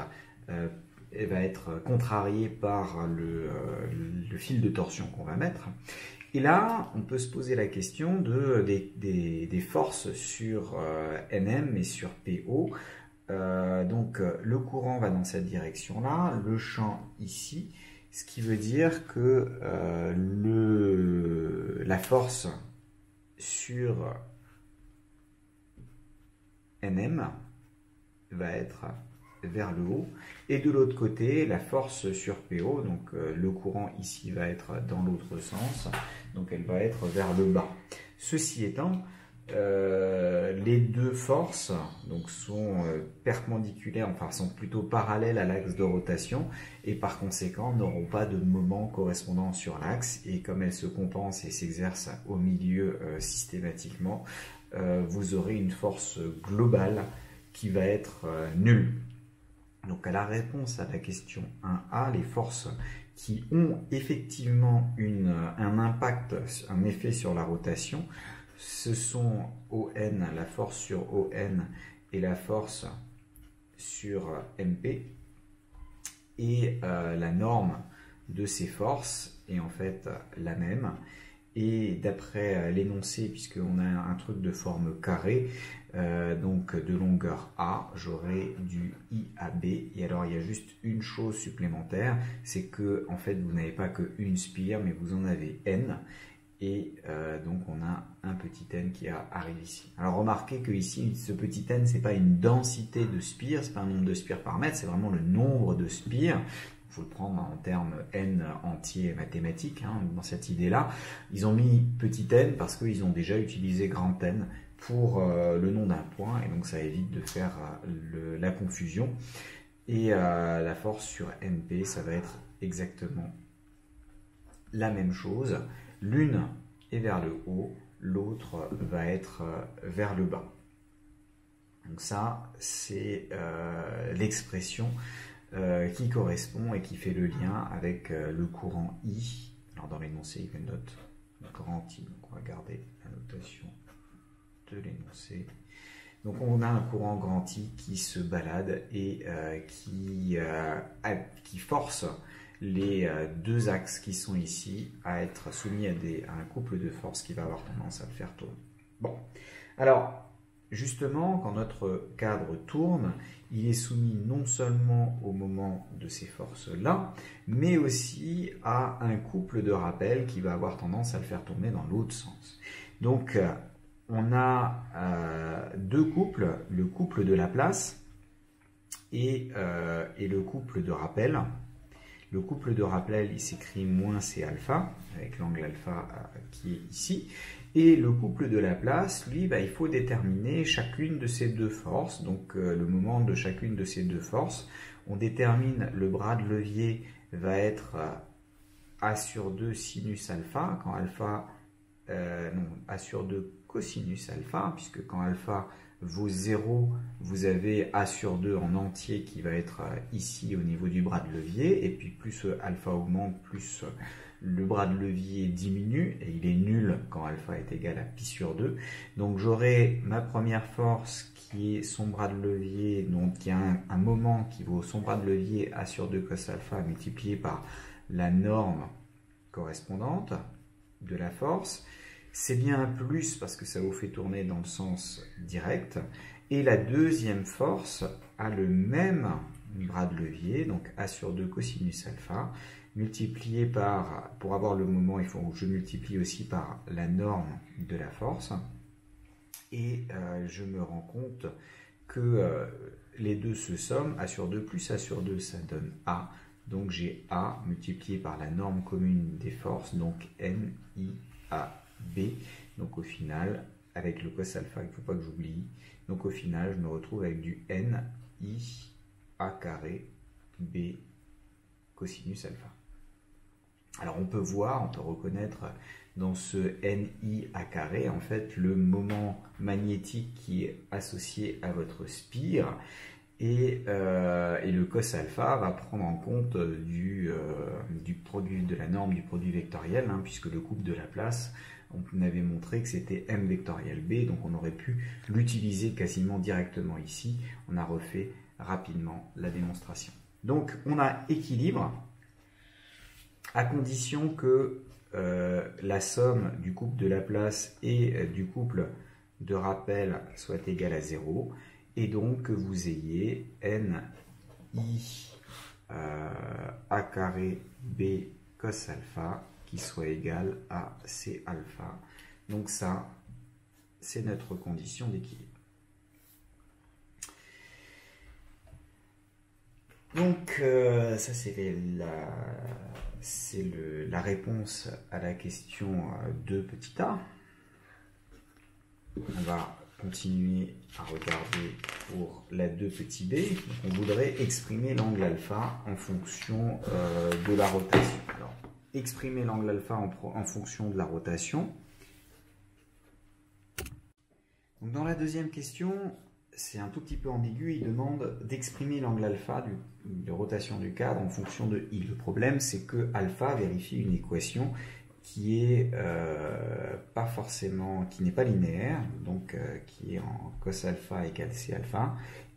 contrariée par le fil de torsion qu'on va mettre. Et là, on peut se poser la question des forces sur NM et sur PO. Donc le courant va dans cette direction-là, le champ ici, ce qui veut dire que la force sur NM va être vers le haut, et de l'autre côté la force sur PO, donc le courant ici va être dans l'autre sens, donc elle va être vers le bas. Ceci étant, les deux forces donc sont perpendiculaires, enfin sont plutôt parallèles à l'axe de rotation, et par conséquent n'auront pas de moment correspondant sur l'axe, et comme elles se compensent et s'exercent au milieu systématiquement, vous aurez une force globale qui va être nulle. Donc à la réponse à la question 1A, les forces qui ont effectivement un impact, un effet sur la rotation, ce sont ON, la force sur ON et la force sur MP. Et la norme de ces forces est en fait la même. Et d'après l'énoncé, puisqu'on a un truc de forme carrée, donc de longueur A, j'aurai du IAB. Et alors il y a juste une chose supplémentaire, c'est que en fait vous n'avez pas qu'une spire, mais vous en avez N. Et donc on a un petit n qui arrive ici. Alors remarquez que ici, ce petit n, c'est pas une densité de spires, c'est pas un nombre de spires par mètre, c'est vraiment le nombre de spires. Il faut le prendre en termes n entiers mathématiques, hein, dans cette idée-là. Ils ont mis petit n parce qu'ils ont déjà utilisé grand N pour le nom d'un point, et donc ça évite de faire la confusion. Et la force sur MP, ça va être exactement la même chose. L'une est vers le haut, l'autre va être vers le bas. Donc ça, c'est l'expression qui correspond et qui fait le lien avec le courant I. Alors dans l'énoncé, il y a une note grand I, donc on va garder la notation de l'énoncé. Donc on a un courant grand I qui se balade et qui force les deux axes qui sont ici à être soumis à un couple de forces qui va avoir tendance à le faire tourner. Bon, alors justement, quand notre cadre tourne, il est soumis non seulement au moment de ces forces-là, mais aussi à un couple de rappel qui va avoir tendance à le faire tourner dans l'autre sens. Donc on a deux couples, le couple de Laplace et le couple de rappel. Le couple de rappel, il s'écrit moins C alpha, avec l'angle alpha qui est ici. Et le couple de Laplace, lui, il faut déterminer chacune de ces deux forces. Donc le moment de chacune de ces deux forces. On détermine le bras de levier va être A sur 2 sinus alpha, quand alpha, A sur 2 cosinus alpha, puisque quand alpha vaut 0, vous avez A sur 2 en entier qui va être ici au niveau du bras de levier, et puis plus alpha augmente, plus le bras de levier diminue, et il est nul quand alpha est égal à pi sur 2. Donc j'aurai ma première force qui est son bras de levier, donc il y a un moment qui vaut son bras de levier A sur 2 cos alpha multiplié par la norme correspondante de la force. C'est bien un plus parce que ça vous fait tourner dans le sens direct. Et la deuxième force a le même bras de levier, donc A sur 2 cosinus alpha, multiplié par, pour avoir le moment, il faut que je multiplie aussi par la norme de la force. Et je me rends compte que les deux se somment. A sur 2 plus A sur 2, ça donne A. Donc j'ai A multiplié par la norme commune des forces, donc NIA. B, donc au final, avec le cos alpha, il ne faut pas que j'oublie, donc au final, je me retrouve avec du NI A carré B cosinus alpha. Alors on peut voir, on peut reconnaître dans ce NI A carré, en fait, le moment magnétique qui est associé à votre spire, et le cos alpha va prendre en compte du produit de la norme du produit vectoriel, hein, puisque le couple de Laplace, on avait montré que c'était m vectoriel b, donc on aurait pu l'utiliser quasiment directement ici. On a refait rapidement la démonstration. Donc on a équilibre à condition que la somme du couple de Laplace et du couple de rappel soit égale à 0, et donc que vous ayez NI A carré B cos alpha qui soit égal à C alpha. Donc ça, c'est notre condition d'équilibre. Donc ça, c'est la réponse à la question de petit a. On va continuer à regarder pour la 2 petit b. Donc, on voudrait exprimer l'angle alpha en fonction de la rotation. Alors, exprimer l'angle alpha en fonction de la rotation. Donc dans la deuxième question, c'est un tout petit peu ambigu, il demande d'exprimer l'angle alpha de rotation du cadre en fonction de I. Le problème, c'est que alpha vérifie une équation qui est pas forcément, qui n'est pas linéaire, donc qui est en cos alpha égale C alpha.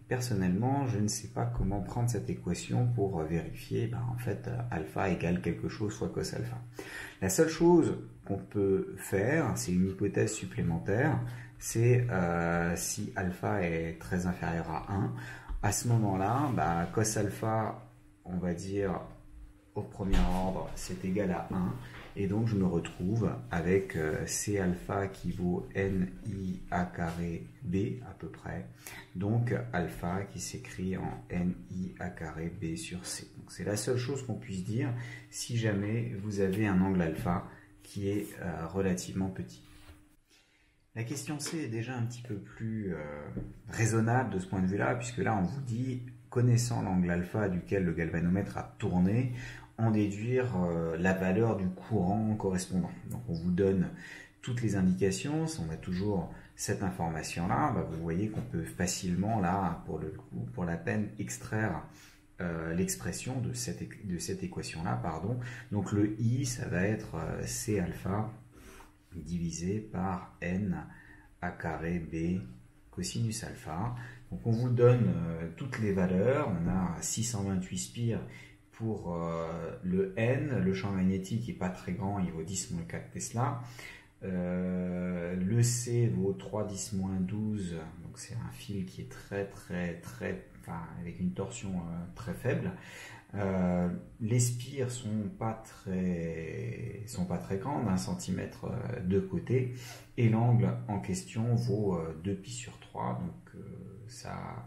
Personnellement, je ne sais pas comment prendre cette équation pour vérifier, en fait, alpha égale quelque chose fois cos alpha. La seule chose qu'on peut faire, c'est une hypothèse supplémentaire, c'est si alpha est très inférieur à 1, à ce moment-là, cos alpha, on va dire, au premier ordre, c'est égal à 1, et donc je me retrouve avec C alpha qui vaut NI A carré B à peu près, donc alpha qui s'écrit en NI A carré B sur C. Donc c'est la seule chose qu'on puisse dire si jamais vous avez un angle alpha qui est relativement petit. La question C est déjà un petit peu plus raisonnable de ce point de vue-là, puisque là on vous dit, connaissant l'angle alpha duquel le galvanomètre a tourné, en déduire la valeur du courant correspondant. Donc on vous donne toutes les indications, si on a toujours cette information-là, vous voyez qu'on peut facilement, là, pour la peine, extraire l'expression de cette équation-là, pardon. Donc le I, ça va être C alpha divisé par N A carré B cosinus alpha. Donc on vous donne toutes les valeurs, on a 628 spires pour le N, le champ magnétique n'est pas très grand, il vaut 10-4 Tesla. Le C vaut 3-10-12, donc c'est un fil qui est avec une torsion très faible. Les spires sont pas très grandes, 1 cm de côté, et l'angle en question vaut 2π sur 3, donc ça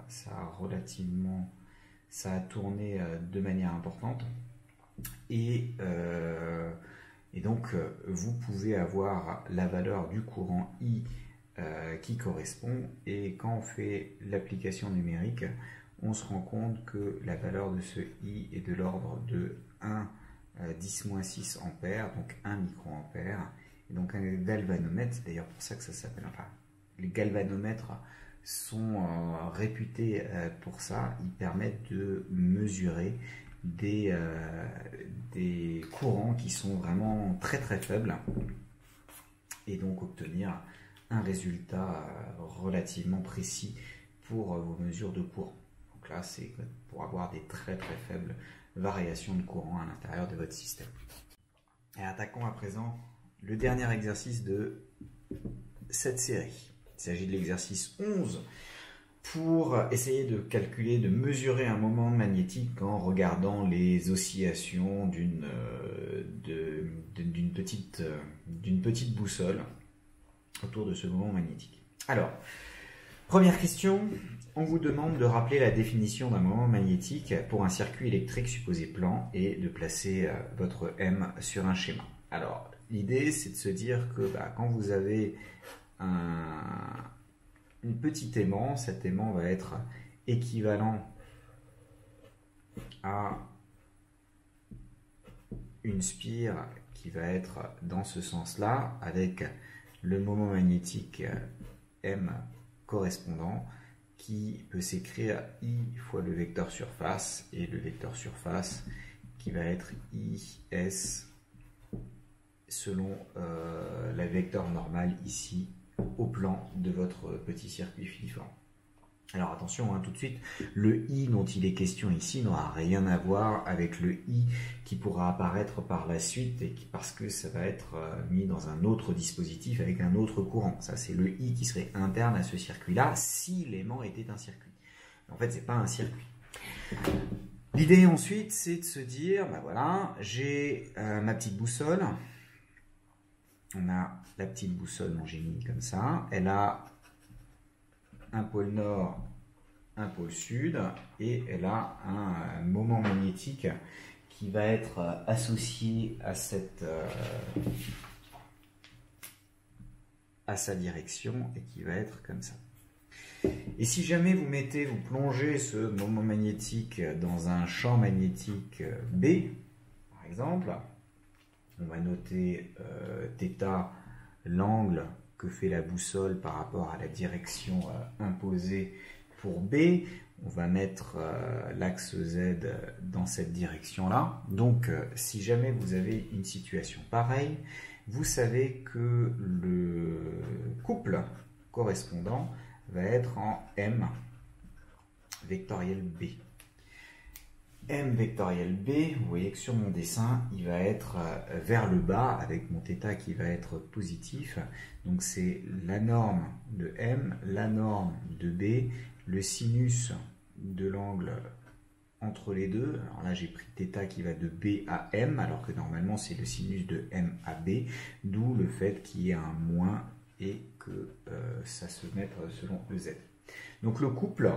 a tourné de manière importante. Et donc, vous pouvez avoir la valeur du courant I qui correspond. Et quand on fait l'application numérique, on se rend compte que la valeur de ce I est de l'ordre de 1 10-6 ampères, donc 1 microampère. Et donc un galvanomètre, c'est d'ailleurs pour ça que ça s'appelle, enfin, les galvanomètres sont réputés pour ça. Ils permettent de mesurer des courants qui sont vraiment très très faibles et donc obtenir un résultat relativement précis pour vos mesures de courant. Donc là, c'est pour avoir des très très faibles variations de courant à l'intérieur de votre système. Et attaquons à présent le dernier exercice de cette série. Il s'agit de l'exercice 11 pour essayer de calculer, de mesurer un moment magnétique en regardant les oscillations d'une petite boussole autour de ce moment magnétique. Alors, première question, on vous demande de rappeler la définition d'un moment magnétique pour un circuit électrique supposé plan et de placer votre M sur un schéma. Alors, l'idée, c'est de se dire que quand vous avez une petite aimant, cet aimant va être équivalent à une spire qui va être dans ce sens-là, avec le moment magnétique M correspondant, qui peut s'écrire I fois le vecteur surface, et le vecteur surface qui va être IS selon la vecteur normale ici au plan de votre petit circuit filiforme. Alors attention, tout de suite, le I dont il est question ici n'aura rien à voir avec le I qui pourra apparaître par la suite parce que ça va être mis dans un autre dispositif avec un autre courant. Ça, c'est le I qui serait interne à ce circuit-là si l'aimant était un circuit. En fait, c'est pas un circuit. L'idée ensuite, c'est de se dire, voilà, j'ai ma petite boussole. On a la petite boussole dont j'ai mis comme ça. Elle a un pôle nord, un pôle sud, et elle a un moment magnétique qui va être associé à sa direction et qui va être comme ça. Et si jamais vous plongez ce moment magnétique dans un champ magnétique B, par exemple, on va noter θ, l'angle que fait la boussole par rapport à la direction imposée pour B. On va mettre l'axe Z dans cette direction-là. Donc, si jamais vous avez une situation pareille, vous savez que le couple correspondant va être en M vectoriel B. M vectoriel B, vous voyez que sur mon dessin, il va être vers le bas avec mon θ qui va être positif. Donc c'est la norme de M, la norme de B, le sinus de l'angle entre les deux. Alors là, j'ai pris θ qui va de B à M, alors que normalement, c'est le sinus de M à B, d'où le fait qu'il y ait un moins et que ça se mette selon EZ. Donc le couple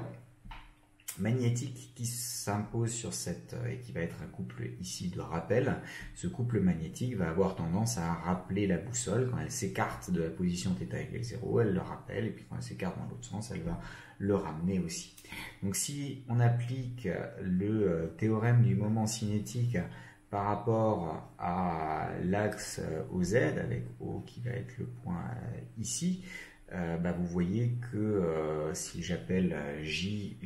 magnétique qui s'impose sur cette et qui va être un couple ici de rappel, ce couple magnétique va avoir tendance à rappeler la boussole. Quand elle s'écarte de la position θ égale 0, elle le rappelle, et puis quand elle s'écarte dans l'autre sens, elle va le ramener aussi. Donc si on applique le théorème du moment cinétique par rapport à l'axe OZ, avec O qui va être le point ici, vous voyez que si j'appelle J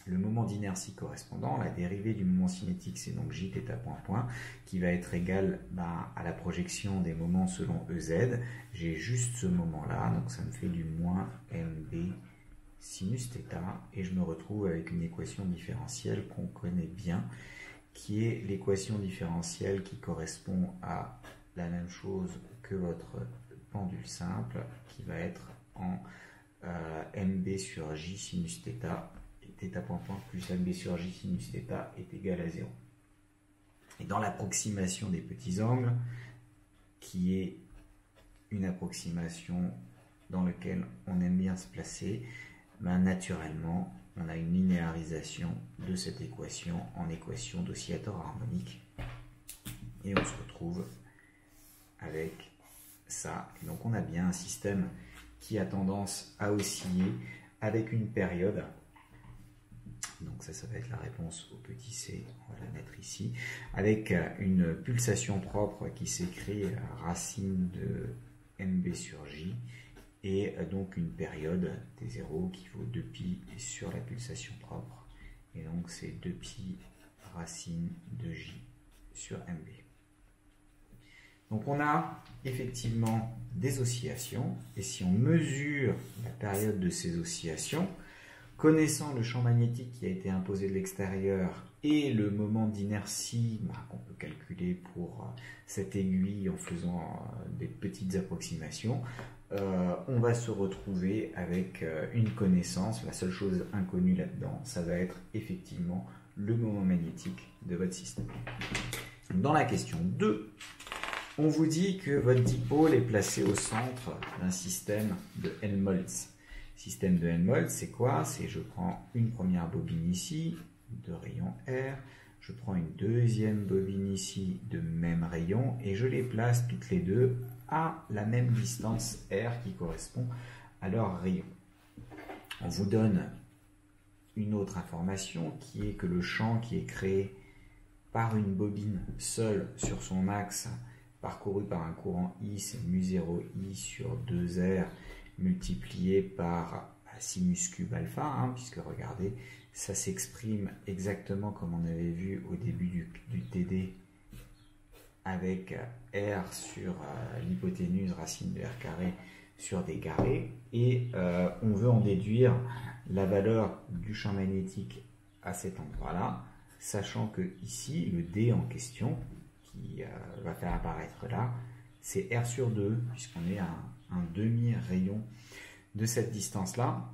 le moment d'inertie correspondant, la dérivée du moment cinétique, c'est donc J θ point point, qui va être égal à la projection des moments selon EZ. J'ai juste ce moment-là, donc ça me fait du moins MB sinus θ, et je me retrouve avec une équation différentielle qu'on connaît bien, qui est l'équation différentielle qui correspond à la même chose que votre pendule simple, qui va être en MB sur J sinus θ, et θ point point plus MB sur J sinus θ est égal à 0. Et dans l'approximation des petits angles, qui est une approximation dans laquelle on aime bien se placer, naturellement, on a une linéarisation de cette équation en équation d'oscillateur harmonique. Et on se retrouve avec ça. Et donc on a bien un système qui a tendance à osciller avec une période. Donc ça va être la réponse au petit c, on va la mettre ici, avec une pulsation propre qui s'écrit racine de mb sur j, et donc une période t0 qui vaut 2π sur la pulsation propre, et donc c'est 2π racine de j sur mb. Donc on a effectivement des oscillations, et si on mesure la période de ces oscillations, connaissant le champ magnétique qui a été imposé de l'extérieur et le moment d'inertie qu'on peut calculer pour cette aiguille en faisant des petites approximations, on va se retrouver avec une connaissance. La seule chose inconnue là-dedans, ça va être effectivement le moment magnétique de votre système. Dans la question 2, on vous dit que votre dipôle est placé au centre d'un système de Helmholtz. Système de Helmholtz, c'est quoi? C'est je prends une première bobine ici, de rayon R, je prends une deuxième bobine ici de même rayon, et je les place toutes les deux à la même distance R qui correspond à leur rayon. On vous donne une autre information qui est que le champ qui est créé par une bobine seule sur son axe, parcouru par un courant I, c'est μ0I sur 2R, multiplié par sinus cube alpha, puisque regardez, ça s'exprime exactement comme on avait vu au début du TD, avec R sur l'hypoténuse racine de R carré sur d carré, et on veut en déduire la valeur du champ magnétique à cet endroit-là, sachant que ici, le D en question, qui va faire apparaître là, c'est R sur 2, puisqu'on est à un demi-rayon de cette distance-là.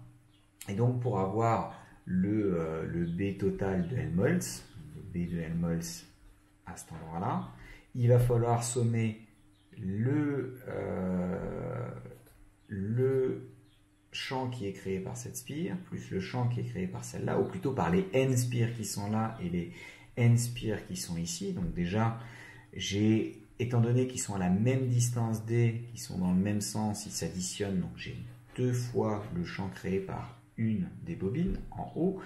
Et donc, pour avoir le B total de Helmholtz, le B de Helmholtz à cet endroit-là, il va falloir sommer le champ qui est créé par cette spire, plus le champ qui est créé par celle-là, ou plutôt par les N spires qui sont là et les N spires qui sont ici. Donc déjà, étant donné qu'ils sont à la même distance D, qu'ils sont dans le même sens, ils s'additionnent, donc j'ai 2 fois le champ créé par une des bobines en haut.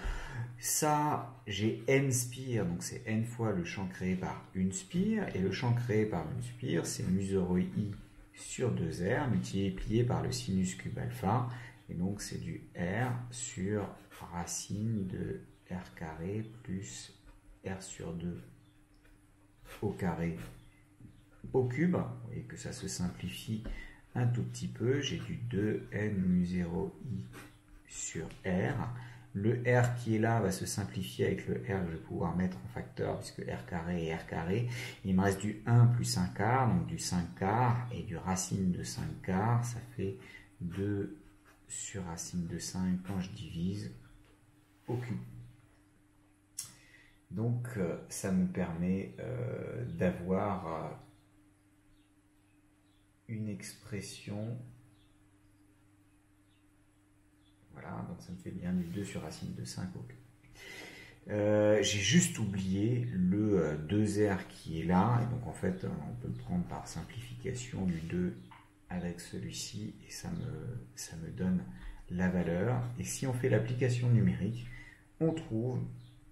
Ça, j'ai N spires, donc c'est N fois le champ créé par une spire, et le champ créé par une spire, c'est μ0I sur 2R, multiplié par le sinus cube alpha, et donc c'est du R sur racine de R carré plus R sur 2 au carré au cube. Vous voyez que ça se simplifie un tout petit peu. J'ai du 2n μ0i sur R. Le R qui est là va se simplifier avec le R que je vais pouvoir mettre en facteur, puisque R carré et R carré. Il me reste du 1 plus 1 quart, donc du 5 quarts, et du racine de 5 quarts, ça fait 2 sur racine de 5 quand je divise au cube. Donc ça me permet d'avoir une expression, voilà, donc ça me fait bien du 2 sur racine de 5 au cube. J'ai juste oublié le 2R qui est là, et donc en fait on peut le prendre par simplification du 2 avec celui-ci, et ça me donne la valeur. Et si on fait l'application numérique, on trouve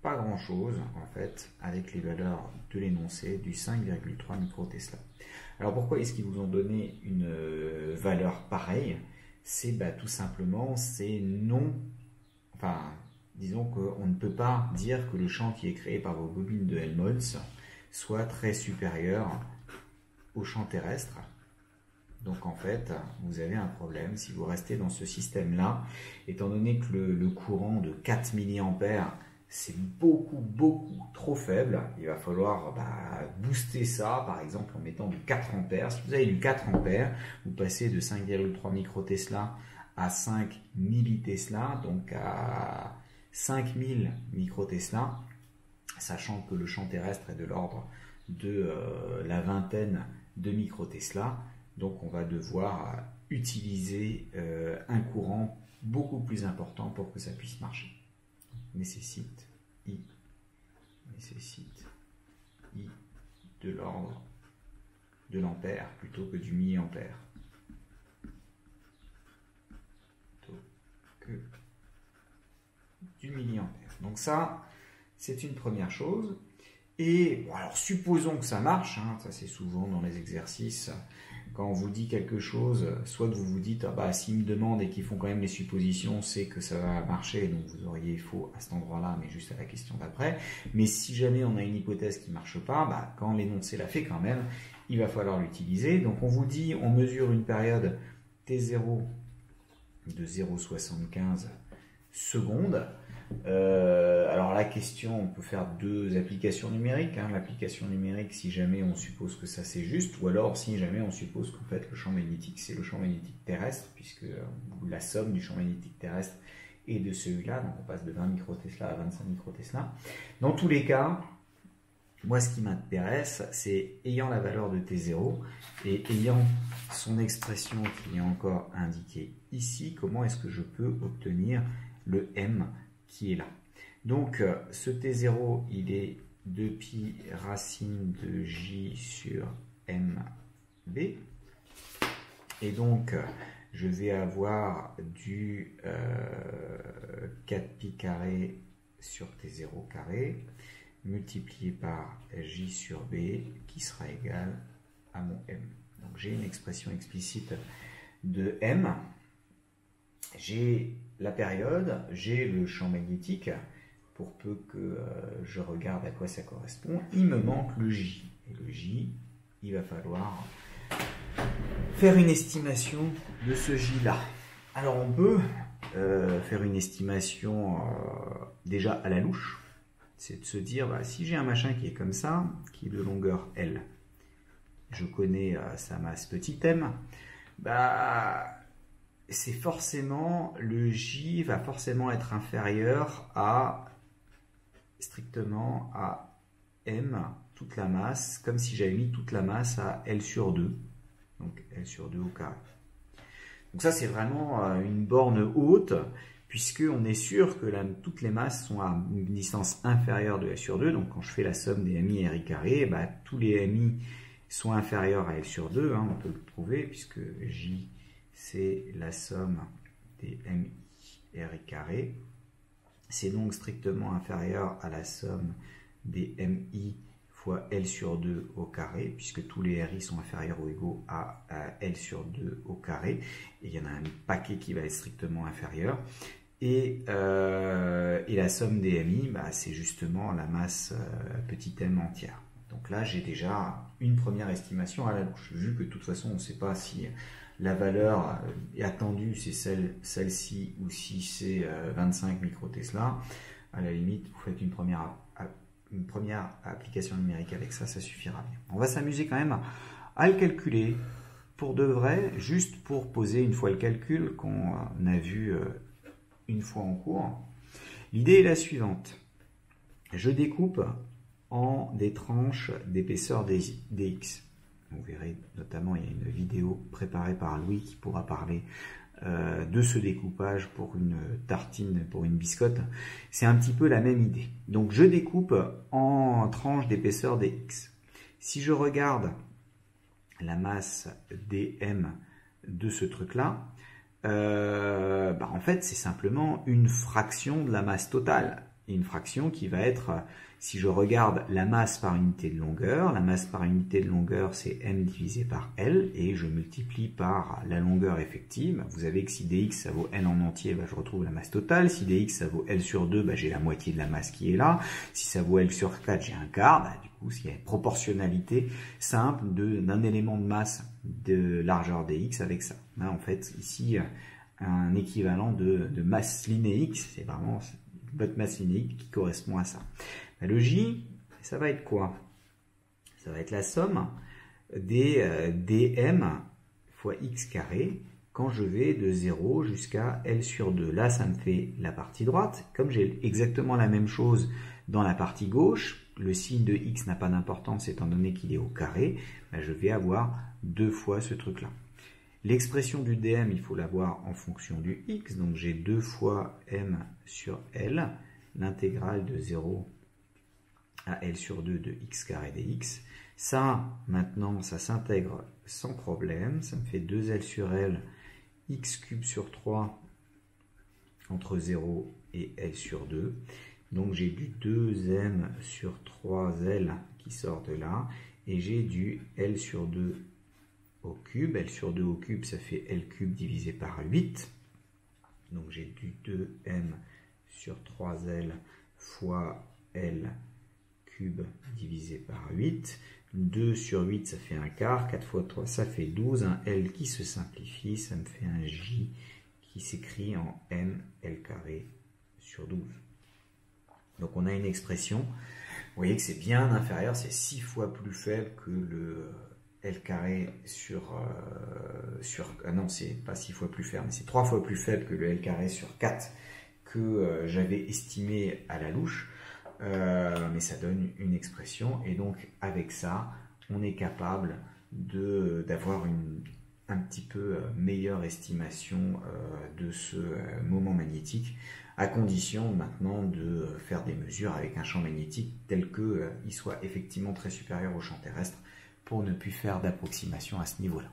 pas grand chose en fait avec les valeurs de l'énoncé du 5,3 microtesla. Alors pourquoi est-ce qu'ils vous ont donné une valeur pareille? C'est tout simplement, c'est non, enfin disons qu'on ne peut pas dire que le champ qui est créé par vos bobines de Helmholtz soit très supérieur au champ terrestre. Donc en fait, vous avez un problème si vous restez dans ce système-là, étant donné que le courant de 4 mA, c'est beaucoup trop faible. Il va falloir booster ça, par exemple en mettant du 4 ampères. Si vous avez du 4 ampères, vous passez de 5,3 microtesla à 5 millitesla, donc à 5000 microtesla, sachant que le champ terrestre est de l'ordre de la vingtaine de microtesla. Donc on va devoir utiliser un courant beaucoup plus important pour que ça puisse marcher. nécessite I de l'ordre de l'ampère plutôt que du milliampère. Plutôt que du milliampère. Donc ça, c'est une première chose. Et bon, alors supposons que ça marche, hein, ça c'est souvent dans les exercices, quand on vous dit quelque chose, soit que vous vous dites, ah bah s'ils me demandent et qu'ils font quand même les suppositions, c'est que ça va marcher, donc vous auriez faux à cet endroit-là, mais juste à la question d'après. Mais si jamais on a une hypothèse qui ne marche pas, bah, quand l'énoncé l'a fait quand même, il va falloir l'utiliser. Donc on vous dit, on mesure une période T0 de 0,75 secondes. Alors la question, on peut faire deux applications numériques. Hein. L'application numérique, si jamais on suppose que ça c'est juste, ou alors si jamais on suppose qu'en fait le champ magnétique c'est le champ magnétique terrestre, puisque la somme du champ magnétique terrestre et de celui-là, donc on passe de 20 microtesla à 25 microtesla. Dans tous les cas, moi ce qui m'intéresse, c'est ayant la valeur de T0 et ayant son expression qui est encore indiquée ici, comment est-ce que je peux obtenir le M qui est là. Donc ce T0 il est 2pi racine de J sur MB et donc je vais avoir du 4pi carré sur T0 carré multiplié par J sur B qui sera égal à mon M. Donc j'ai une expression explicite de M. J'ai la période, j'ai le champ magnétique, pour peu que je regarde à quoi ça correspond. Il me manque le J. Et le J, il va falloir faire une estimation de ce J-là. Alors on peut faire une estimation déjà à la louche. C'est de se dire, bah, si j'ai un machin qui est comme ça, qui est de longueur L, je connais sa masse petit m, bah... c'est forcément, le J va forcément être inférieur à, strictement à M, toute la masse, comme si j'avais mis toute la masse à L sur 2, donc L sur 2 au carré. Donc ça c'est vraiment une borne haute, puisqu'on est sûr que toutes les masses sont à une distance inférieure de L sur 2, donc quand je fais la somme des MI et RI carré, bah, tous les MI sont inférieurs à L sur 2, hein, on peut le trouver, puisque J c'est la somme des MI et RI carré. C'est donc strictement inférieur à la somme des MI fois L sur 2 au carré, puisque tous les RI sont inférieurs ou égaux à L sur 2 au carré. Et il y en a un paquet qui va être strictement inférieur. Et la somme des MI, bah, c'est justement la masse petit m entière. Donc là, j'ai déjà une première estimation à la louche. Vu que de toute façon, on ne sait pas si la valeur attendue c'est celle-ci ou si c'est 25 microtesla, à la limite vous faites une première application numérique avec ça, ça suffira bien. On va s'amuser quand même à le calculer pour de vrai, juste pour poser une fois le calcul qu'on a vu une fois en cours. L'idée est la suivante, je découpe en des tranches d'épaisseur dx. Vous verrez notamment, il y a une vidéo préparée par Louis qui pourra parler de ce découpage pour une tartine, pour une biscotte. C'est un petit peu la même idée. Donc je découpe en tranches d'épaisseur dx. Si je regarde la masse dm de ce truc-là, bah en fait c'est simplement une fraction de la masse totale. Une fraction qui va être, si je regarde la masse par unité de longueur, la masse par unité de longueur c'est m divisé par L, et je multiplie par la longueur effective. Vous savez que si dx ça vaut L en entier, bah, je retrouve la masse totale. Si dx ça vaut L sur 2, bah, j'ai la moitié de la masse qui est là. Si ça vaut L sur 4, j'ai un quart. Bah, du coup, s'il y a une proportionnalité simple d'un élément de masse de largeur dx avec ça. Là, en fait, ici, un équivalent de masse linéique, c'est vraiment votre masse linéique qui correspond à ça. Le J, ça va être quoi? Ça va être la somme des dm fois x carré quand je vais de 0 jusqu'à L sur 2. Là, ça me fait la partie droite. Comme j'ai exactement la même chose dans la partie gauche, le signe de x n'a pas d'importance étant donné qu'il est au carré, ben je vais avoir deux fois ce truc-là. L'expression du dm, il faut l'avoir en fonction du x, donc j'ai 2 fois m sur L l'intégrale de 0 à L sur 2 de x carré dx. Ça, maintenant, ça s'intègre sans problème. Ça me fait 2L sur L, x cube sur 3 entre 0 et L sur 2. Donc j'ai du 2m sur 3L qui sort de là. Et j'ai du L sur 2 au cube. L sur 2 au cube, ça fait L cube divisé par 8. Donc j'ai du 2m sur 3L fois L cube divisé par 8. 2 sur 8, ça fait un quart. 4 fois 3, ça fait 12. Un L qui se simplifie, ça me fait un J qui s'écrit en M L carré sur 12. Donc on a une expression, vous voyez que c'est bien inférieur, c'est 6 fois plus faible que le L carré non, c'est pas 6 fois plus faible, mais c'est 3 fois plus faible que le L carré sur 4 que j'avais estimé à la louche. Mais ça donne une expression, et donc avec ça, on est capable d'avoir un petit peu meilleure estimation de ce moment magnétique, à condition maintenant de faire des mesures avec un champ magnétique tel qu'il soit effectivement très supérieur au champ terrestre pour ne plus faire d'approximation à ce niveau-là.